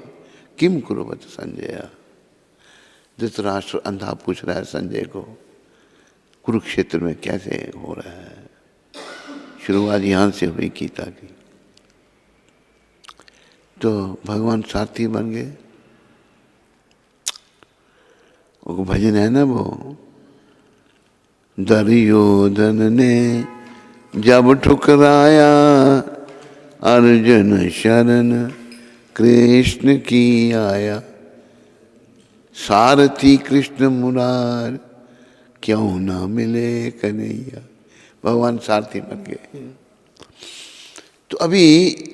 किम कुरुवत संजय। धृतराष्ट्र अंधा पूछ रहा है संजय को, कुरुक्षेत्र में कैसे हो रहा है। शुरुआत यहां से हुई गीता की। तो भगवान सारथी बन गए। वो भजन है ना, वो दुर्योधन ने जब ठुकराया अर्जुन शरण कृष्ण की आया, सारथी कृष्ण मुरार क्यों ना मिले कन्हैया। भगवान सारथी बन गए। तो अभी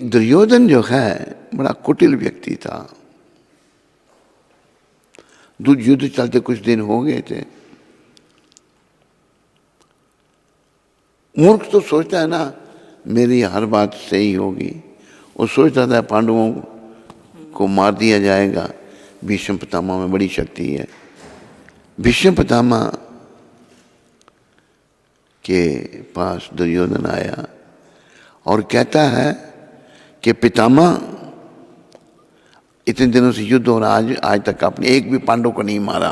दुर्योधन जो है बड़ा कुटिल व्यक्ति था। युद्ध चलते कुछ दिन हो गए थे। मूर्ख तो सोचता है ना मेरी हर बात सही होगी। वो सोचता था पांडवों को मार दिया जाएगा। भीष्म पितामह में बड़ी शक्ति है। भीष्म पितामह के पास दुर्योधन आया और कहता है कि पितामह इतने दिनों से युद्ध हो रहा, आज तक आपने एक भी पांडव को नहीं मारा।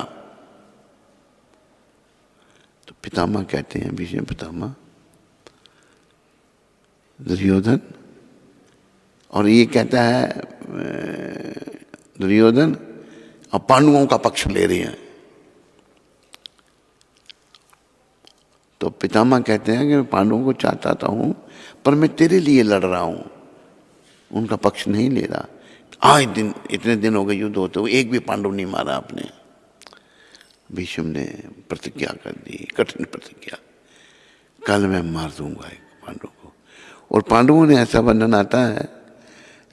तो पितामह कहते हैं, भीष्म पितामह, दुर्योधन, और ये कहता है दुर्योधन अब पांडवों का पक्ष ले रहे हैं। तो पितामह कहते हैं कि मैं पांडवों को चाहता था हूं, पर मैं तेरे लिए लड़ रहा हूं, उनका पक्ष नहीं ले रहा। आज दिन इतने दिन हो गए युद्ध होते हुए, एक भी पांडव नहीं मारा आपने। भीष्म ने प्रतिज्ञा कर दी, कठिन प्रतिज्ञा, कल मैं मार दूंगा एक पांडव को। और पांडवों ने, ऐसा वर्णन आता है,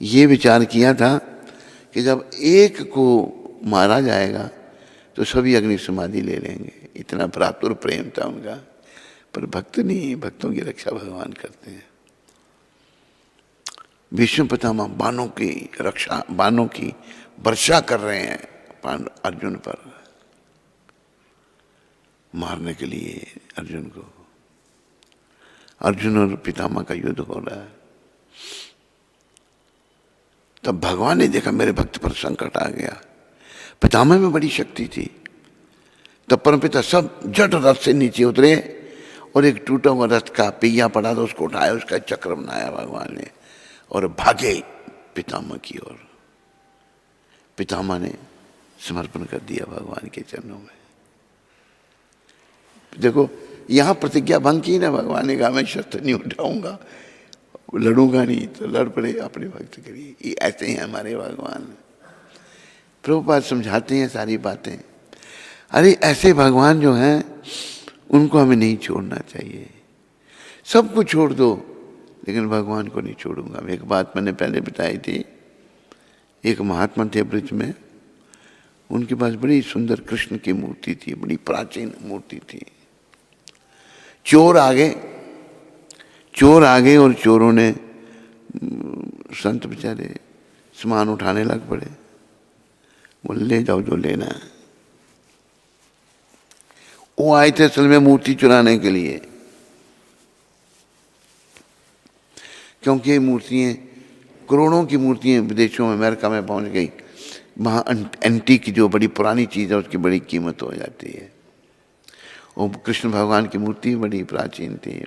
ये विचार किया था कि जब एक को मारा जाएगा तो सभी अग्नि समाधि ले लेंगे। इतना भ्रातुर प्रेम था उनका। पर भक्त नहीं, भक्तों की रक्षा भगवान करते हैं। भीष्म पितामह बाणों की रक्षा, बाणों की वर्षा कर रहे हैं अर्जुन पर, मारने के लिए अर्जुन को। अर्जुन और पितामह का युद्ध हो रहा है। तब भगवान ने देखा मेरे भक्त पर संकट आ गया। पितामह में बड़ी शक्ति थी। तब परमपिता सब जट रथ से नीचे उतरे और एक टूटा हुआ रथ का पहिया पड़ा था, उसको उठाया, उसका चक्र बनाया भगवान ने और भागे पितामह की ओर। पितामह ने समर्पण कर दिया भगवान के चरणों में। देखो यहां प्रतिज्ञा भंग की ना, भगवान ने कहा मैं शस्त्र नहीं उठाऊंगा, लड़ूंगा नहीं, तो लड़ पड़े अपने भक्त के लिए। ये ऐसे हैं हमारे भगवान। प्रभुपाद समझाते हैं सारी बातें। अरे ऐसे भगवान जो हैं उनको हमें नहीं छोड़ना चाहिए। सब कुछ छोड़ दो लेकिन भगवान को नहीं छोड़ूंगा। एक बात मैंने पहले बताई थी। एक महात्मा थे ब्रिज में, उनके पास बड़ी सुंदर कृष्ण की मूर्ति थी, बड़ी प्राचीन मूर्ति थी। चोर आ गए और चोरों ने, संत बेचारे सामान उठाने लग पड़े। बोले ले जाओ जो लेना है। वो आए थे असल में मूर्ति चुराने के लिए, क्योंकि ये मूर्तियाँ करोड़ों की मूर्तियाँ विदेशों में अमेरिका में पहुंच गई। वहाँ एंटीक की जो बड़ी पुरानी चीज़ है उसकी बड़ी कीमत हो जाती है। वो कृष्ण भगवान की मूर्ति बड़ी प्राचीन थी।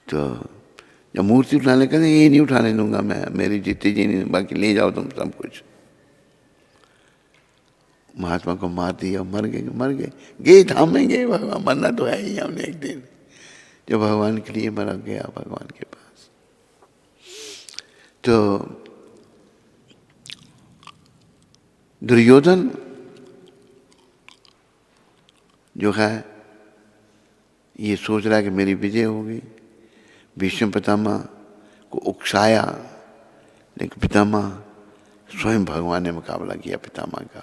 तो जब मूर्ति उठाने कहते ये नहीं उठाने दूंगा मैं, मेरी जीती जी नहीं, बाकी ले जाओ तुम सब कुछ। महात्मा को मार दिया, मर गए, गए धाम में गए, भगवान मरना तो है ही हमने एक दिन। जो भगवान के लिए मरा गया भगवान के पास। तो दुर्योधन जो है ये सोच रहा है कि मेरी विजय होगी। भीष्म पितामह को उकसाया, लेकिन पितामह स्वयं भगवान ने मुकाबला किया पितामह का,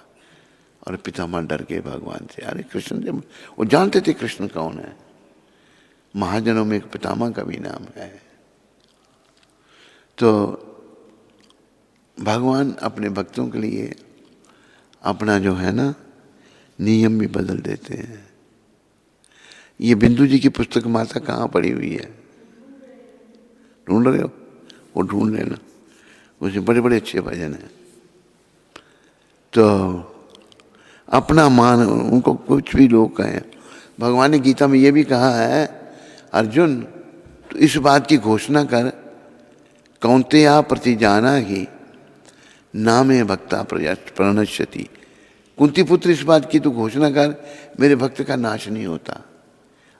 और पितामह डर गए भगवान से। अरे कृष्ण से वो जानते थे कृष्ण कौन है। महाजनों में एक पितामह का भी नाम है। तो भगवान अपने भक्तों के लिए अपना जो है ना नियम भी बदल देते हैं। ये बिंदु जी की पुस्तक माता कहाँ पड़ी हुई है? ढूंढ रहे हो? वो ढूंढ लेना, उसमें बड़े बड़े अच्छे भजन हैं। तो अपना मान, उनको कुछ भी लोग कहें। भगवान ने गीता में ये भी कहा है, अर्जुन तो इस बात की घोषणा कर, कौन्तेया प्रतिजाना ही नामे भक्ता प्रणश्यति। कुंती पुत्र इस बात की तो घोषणा कर, मेरे भक्त का नाश नहीं होता।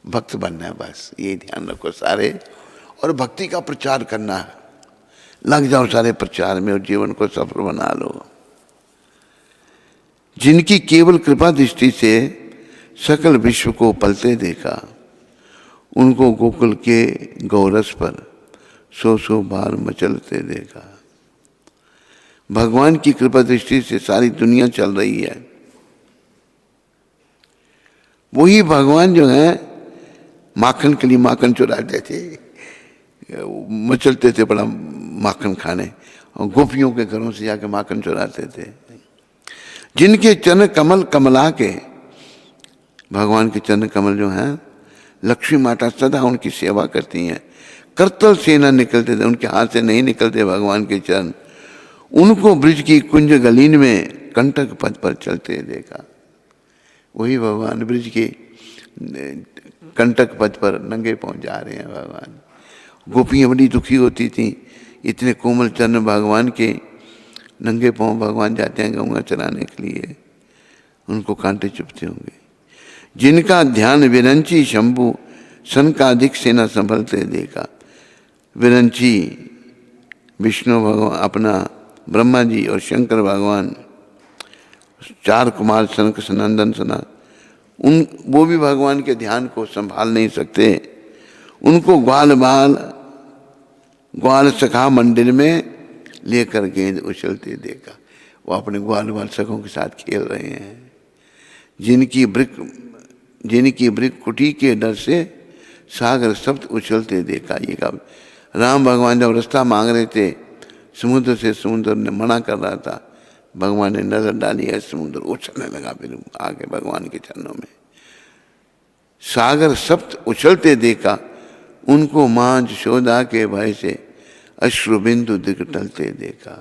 भक्त बनना है बस, ये ध्यान रखो सारे। और भक्ति का प्रचार करना है, लग जाओ सारे प्रचार में और जीवन को सफल बना लो। जिनकी केवल कृपा दृष्टि से सकल विश्व को पलते देखा, उनको गोकुल के गौरस पर सौ बार मचलते देखा। भगवान की कृपा दृष्टि से सारी दुनिया चल रही है। वही भगवान जो है माखन के लिए माखन चुराते थे, मचलते थे बड़ा माखन खाने, और गोपियों के घरों से जाके माखन चुराते थे। जिनके चरण कमल कमला के, भगवान के चरण कमल जो हैं, लक्ष्मी माता सदा उनकी सेवा करती हैं। करतल से न निकलते थे, उनके हाथ से नहीं निकलते भगवान के चरण। उनको ब्रिज की कुंज गलीन में कंटक पथ पर चलते देखा। वही भगवान ब्रिज के कंटक पथ पर नंगे पांव जा रहे हैं भगवान। गोपियाँ बड़ी दुखी होती थी, इतने कोमल चरण भगवान के, नंगे पांव भगवान जाते हैं गंगा चलाने के लिए, उनको कांटे चुभते होंगे। जिनका ध्यान विरंची शंभु सनकादिक से न संभलते देखा। विरंची विष्णु भगवान, अपना ब्रह्मा जी और शंकर भगवान, चार कुमार सनक सनंदन सना, वो भी भगवान के ध्यान को संभाल नहीं सकते। उनको ग्वाल सखा मंदिर में लेकर गेंद उछलते देखा। वो अपने ग्वाल बाल सखों के साथ खेल रहे हैं। जिनकी वृक कुटी के डर से सागर सप्त उछलते देखा। ये कब राम भगवान जब रास्ता मांग रहे थे समुद्र से, समुद्र ने मना कर रहा था, भगवान ने नजर डाली है, समुद्र उछलने लगा फिर आगे भगवान के चरणों में। सागर सप्त उछलते देखा, उनको मां यशोदा के भय से अश्रु बिंदु दिख टलते देखा।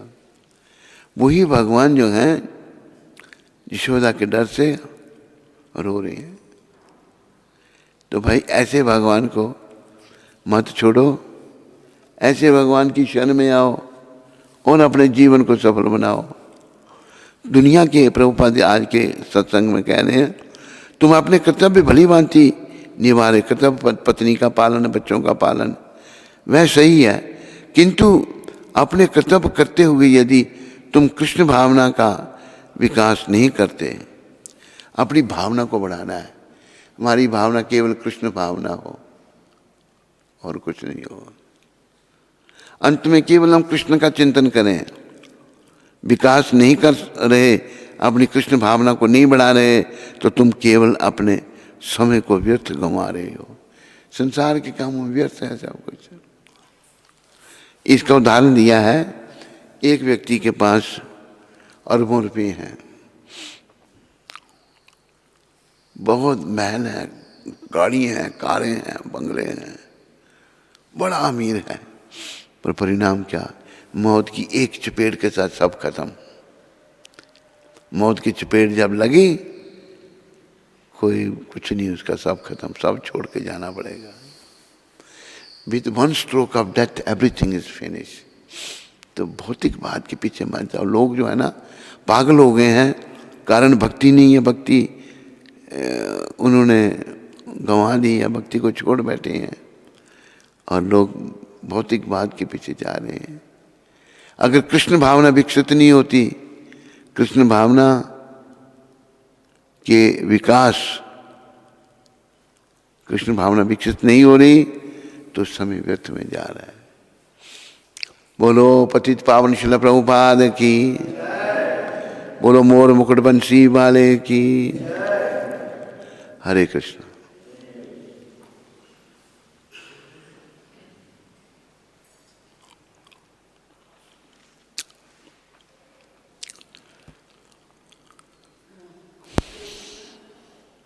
वही भगवान जो हैं यशोदा के डर से रो रहे हैं। तो भाई ऐसे भगवान को मत छोड़ो, ऐसे भगवान की शरण में आओ और अपने जीवन को सफल बनाओ। दुनिया के प्रभुपाद आज के सत्संग में कह रहे हैं, तुम अपने कर्तव्य भली भांति निभा रहे, कर्तव्य पत्नी का पालन, बच्चों का पालन, वह सही है, किंतु अपने कर्तव्य करते हुए यदि तुम कृष्ण भावना का विकास नहीं करते, अपनी भावना को बढ़ाना है। हमारी भावना केवल कृष्ण भावना हो और कुछ नहीं हो। अंत में केवल हम कृष्ण का चिंतन करें, विकास नहीं कर रहे, अपनी कृष्ण भावना को नहीं बढ़ा रहे, तो तुम केवल अपने समय को व्यर्थ गंवा रहे हो। संसार के काम में व्यर्थ है सब कुछ। इसका उदाहरण दिया है, एक व्यक्ति के पास अरबों रुपये हैं, बहुत महल है, गाड़ी हैं, कारें हैं, बंगले हैं, बड़ा अमीर है, पर परिणाम क्या? मौत की एक चपेट के साथ सब खत्म। मौत की चपेट जब लगी, कोई कुछ नहीं, उसका सब खत्म, सब छोड़ के जाना पड़ेगा। With one stroke of death everything is finish. तो भौतिक बात के पीछे मत जाओ। लोग जो है ना पागल हो गए हैं, कारण भक्ति नहीं है, भक्ति उन्होंने गंवा दी है, भक्ति को छोड़ बैठे हैं और लोग भौतिक बात के पीछे जा रहे हैं। अगर कृष्ण भावना विकसित नहीं होती, कृष्ण भावना के विकास, कृष्ण भावना विकसित नहीं हो रही, तो समय व्यर्थ में जा रहा है। बोलो पतित पावन शिला प्रभुपाद की, बोलो मोर मुकुट बंसी वाले की। हरे कृष्ण।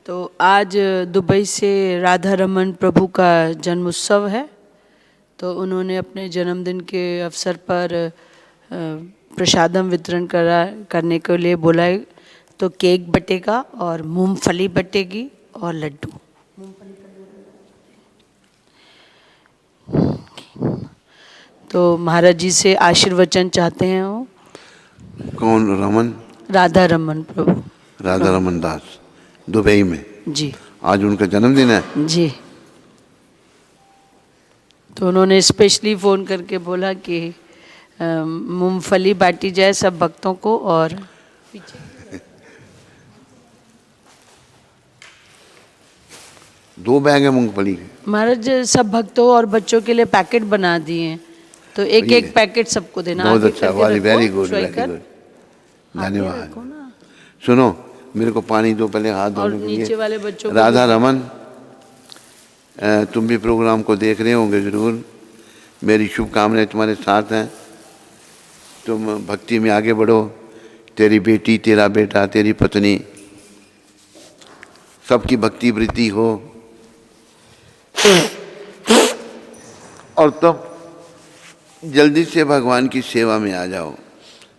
तो आज दुबई से राधा रमन प्रभु का जन्म उत्सव है, तो उन्होंने अपने जन्मदिन के अवसर पर प्रसादम वितरण करने के लिए बोला है। तो केक बटेगा और मूंगफली बटेगी और लड्डू। तो महाराज जी से आशीर्वचन चाहते हैं वो। कौन? रमन? राधा रमन प्रभु, राधा रमन दास, दुबई में। जी, आज उनका जन्मदिन है जी। तो उन्होंने स्पेशली फ़ोन करके बोला कि मूंगफली बांटी जाए सब भक्तों को। और दो बैग है मूंगफली के। महाराज सब भक्तों और बच्चों के लिए पैकेट बना दिए हैं, तो एक एक पैकेट सबको देना। बहुत अच्छा, वेरी गुड, वेरी गुड, धन्यवाद। सुनो, मेरे को पानी दो पहले, हाथ धोने के लिए। नीचे वाले बच्चों को राधा रमन, तुम भी प्रोग्राम को देख रहे होंगे जरूर। मेरी शुभकामनाएं तुम्हारे साथ हैं। तुम भक्ति में आगे बढ़ो। तेरी बेटी, तेरा बेटा, तेरी पत्नी, सबकी भक्ति वृद्धि हो और तुम जल्दी से भगवान की सेवा में आ जाओ,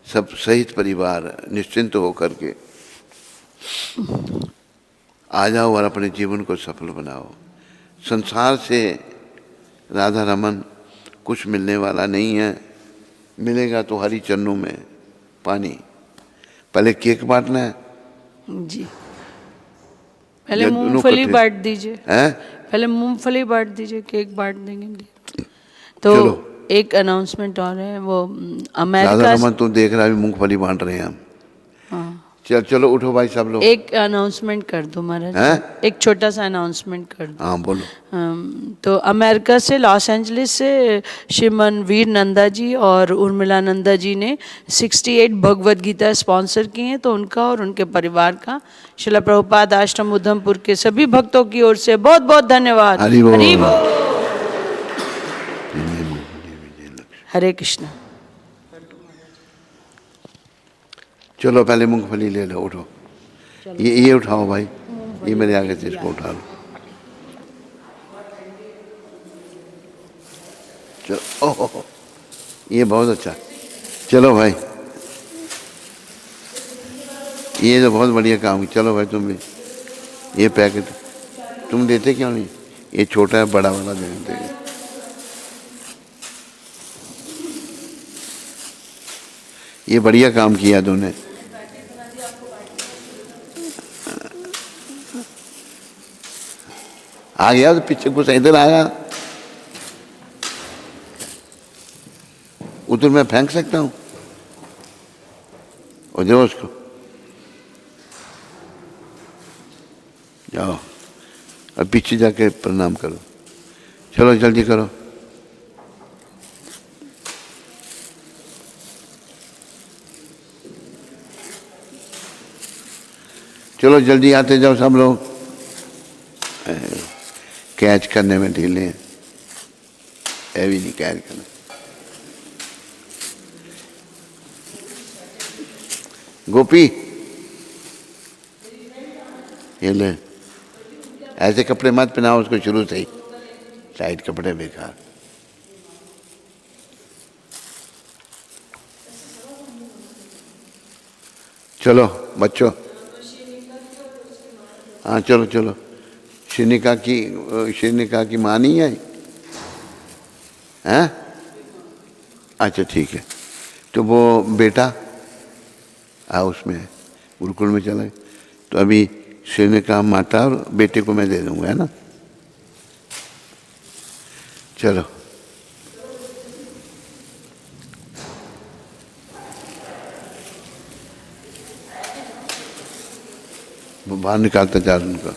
सब सहित परिवार निश्चिंत हो करके आ जाओ और अपने जीवन को सफल बनाओ। संसार से राधा रमन कुछ मिलने वाला नहीं है, मिलेगा तो हरि चरणों में पानी। पहले केक बांटना है जी, पहले मूंगफली बांट दीजिए। पहले मूंगफली बांट दीजिए, केक बांट देंगे। तो चलो, एक अनाउंसमेंट और है, वो अमेरिका। राधा रमन तुम देख रहा है, मूंगफली बांट रहे हैं हम। हाँ, चलो उठो भाई सब लोग। एक अनाउंसमेंट कर दो महाराज, एक छोटा सा अनाउंसमेंट कर दो। हाँ बोलो। तो अमेरिका से, लॉस एंजलिस से श्रीमान वीर नंदा जी और उर्मिला नंदा जी ने 68 भगवद गीता स्पॉन्सर की हैं, तो उनका और उनके परिवार का शिला प्रभुपाद आश्रम उधमपुर के सभी भक्तों की ओर से बहुत बहुत धन्यवाद। हरि बोल। हरे कृष्ण। चलो पहले मूंगफली ले लो, उठो। ये उठाओ भाई, ये मेरे आगे से इसको उठा लो। चलो, ओह ये बहुत अच्छा। चलो भाई, ये तो बहुत बढ़िया काम। चलो भाई तुम भी ये पैकेट तुम देते क्यों नहीं? ये छोटा है, बड़ा वाला दे देंगे। ये बढ़िया काम किया तूने। आ गया तो पीछे कुछ इधर आया, उधर मैं फेंक सकता हूँ, उधर उसको जाओ और पीछे जाके प्रणाम करो। चलो जल्दी करो। चलो जल्दी आते जाओ सब लोग। कैच करने में ढीले हैं, ये भी नहीं कैच करना। गोपी ये ले, ऐसे कपड़े मत पहनाओ उसको शुरू से ही, टाइट कपड़े बेकार। चलो बच्चों, हाँ चलो चलो। श्रीनिका की माँ नहीं आई हैं? अच्छा ठीक है, तो वो बेटा उसमें है, गुरुकुल में चला गया, तो अभी श्रीनिका माता और बेटे को मैं दे दूंगा, है ना? चलो बाहर निकालता जा उनका।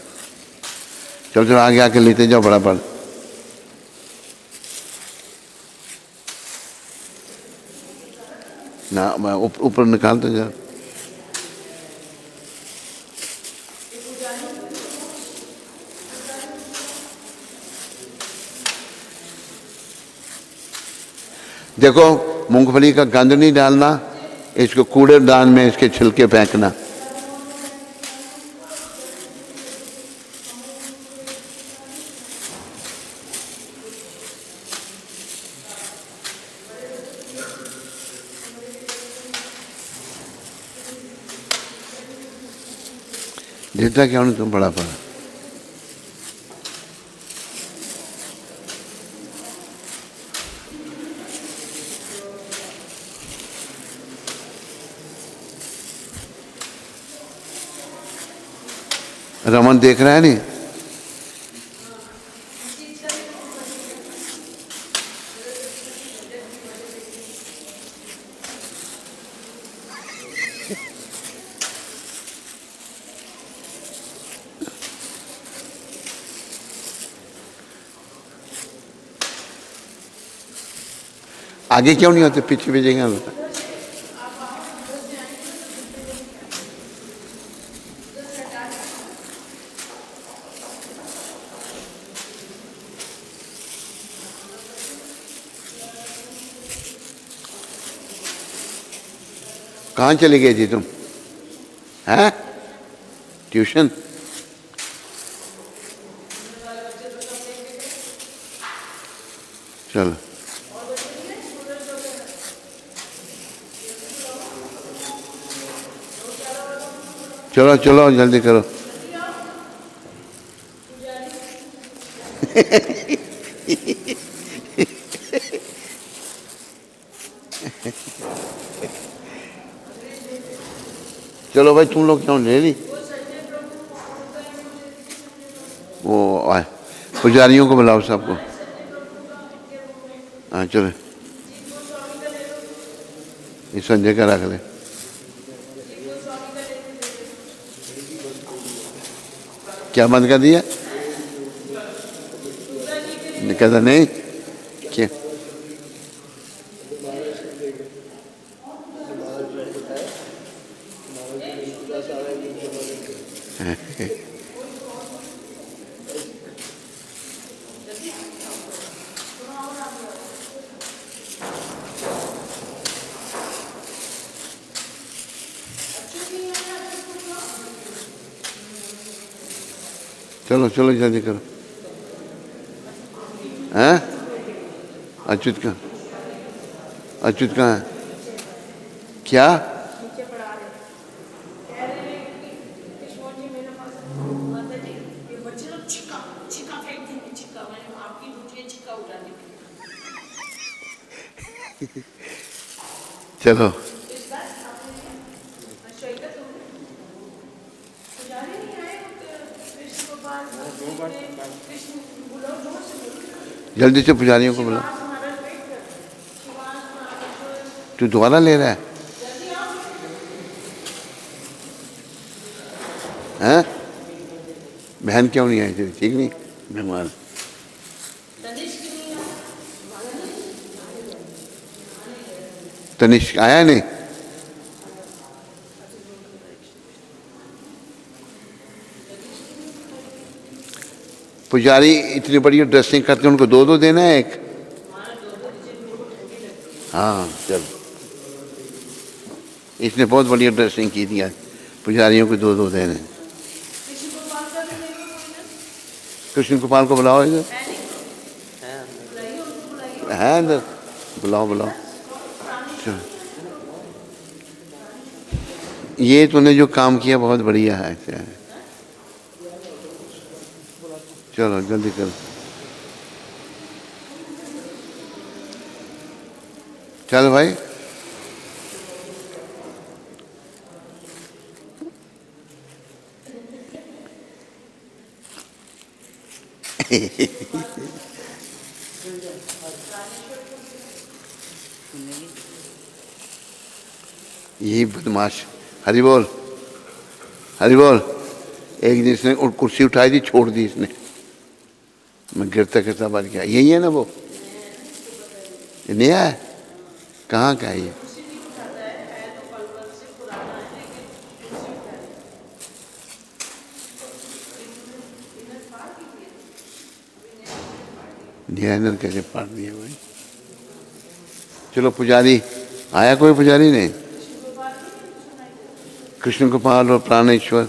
चलो चलो आगे आके लेते जाओ बड़ा बड़ा। ना मैं ऊपर निकालता जा। देखो मूंगफली का गंद नहीं डालना, इसको कूड़ेदान में इसके छिलके फेंकना। देता क्या उन्हें तुम बड़ा पड़ा। रमन देख रहा है नहीं? आगे क्यों नहीं होते, पीछे भेजेंगे। कहाँ चली गई थी तुम? हैं? ट्यूशन? चलो चलो चलो जल्दी करो। चलो भाई तुम लोग क्यों ले ली? वो आए, पुजारियों को बुलाओ सबको। हाँ चलो, इस संजय का रख ले। क्या बंद कर दिया? कहता नहीं क्या? चलो चलो जल्दी करो। हैं? अच्युत कहाँ? अच्युत कहाँ है? क्या? चलो जल्दी से पुजारियों को बुला। तू दोबारा ले रहा है? हैं? बहन क्यों नहीं आई थी? ठीक नहीं, बीमार। तनिष्क आया नहीं? पुजारी इतनी बड़ी ड्रेसिंग करते हैं, उनको दो दो देना है एक? हाँ चलो इसने बहुत बढ़िया ड्रेसिंग की थी आज, पुजारियों को 2-2 दे रहे हैं। कृष्ण गोपाल को बुलाओ इधर, है अंदर, बुलाओ बुलाओ। चलो, ये तूने जो काम किया बहुत बढ़िया है। चलो जल्दी करो। चल भाई, यही बदमाश। हरि बोल, हरि बोल। एक दिन इसने कुर्सी उठाई थी, छोड़ दी इसने, मैं गिरता गिरता बच गया। यही है ना वो, ये नया है, कहाँ का है ये? डिजाइनर कैसे फाड़ दिया भाई। चलो पुजारी आया, कोई पुजारी नहीं? कृष्ण गोपाल और प्राणेश्वर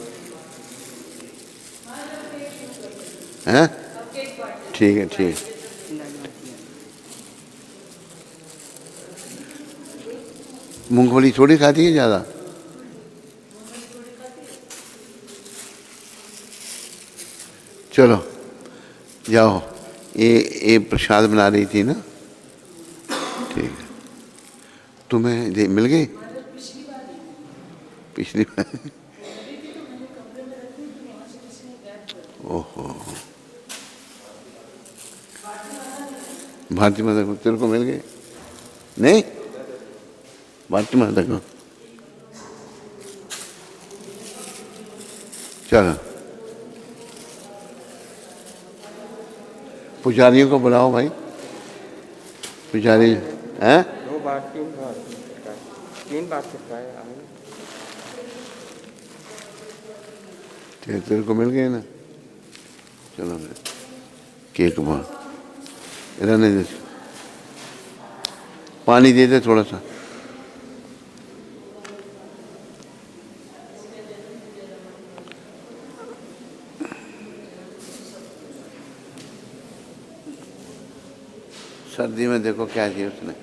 हैं? ठीक है ठीक है। मूंगफली थोड़ी खाती है ज़्यादा? चलो जाओ, ये प्रसाद बना रही थी ना, ठीक है। तुम्हें मिल गई पिछली बार? ओहो, भारती माता को तेरे को मिल गए? नहीं, भारती माता को। चलो पुजारियों को बुलाओ भाई, पुजारी हैं? 2 बार 3 बार चिपकाए। तेरे को मिल गए ना। चलो केक बहुत, रहने दे, पानी दे दे थोड़ा सा। सर्दी में देखो क्या किया उसने।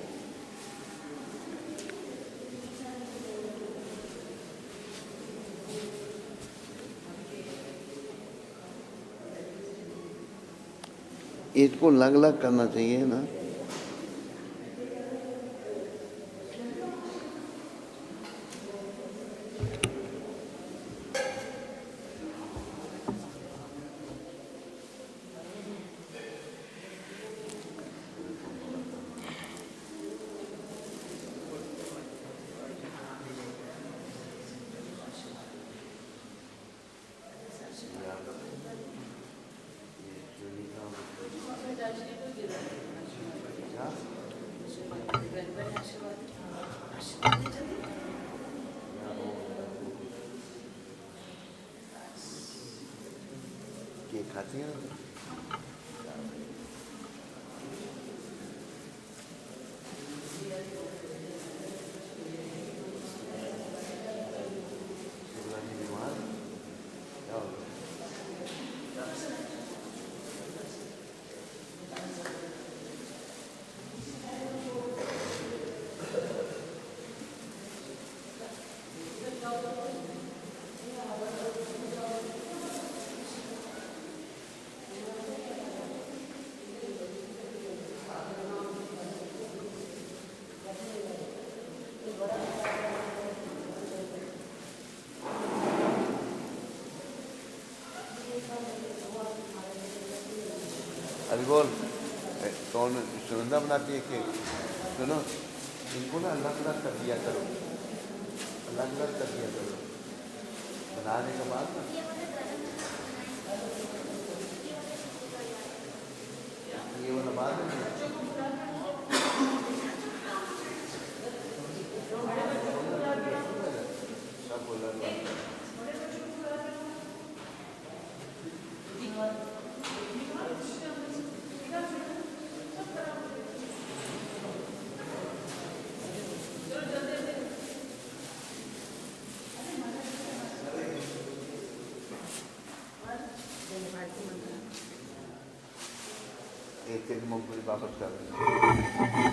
इसको अलग अलग करना चाहिए ना। केक खाती है ना? अभी बोल, कौन सुनंदा बनाती है केक? सुनो, इनको ना अलग अलग कर दिया करो, अलग अलग कर दिया करो बनाने के बाद ना। ये वाला बात है ना, सब बोला मूंगफली वापस कर देना।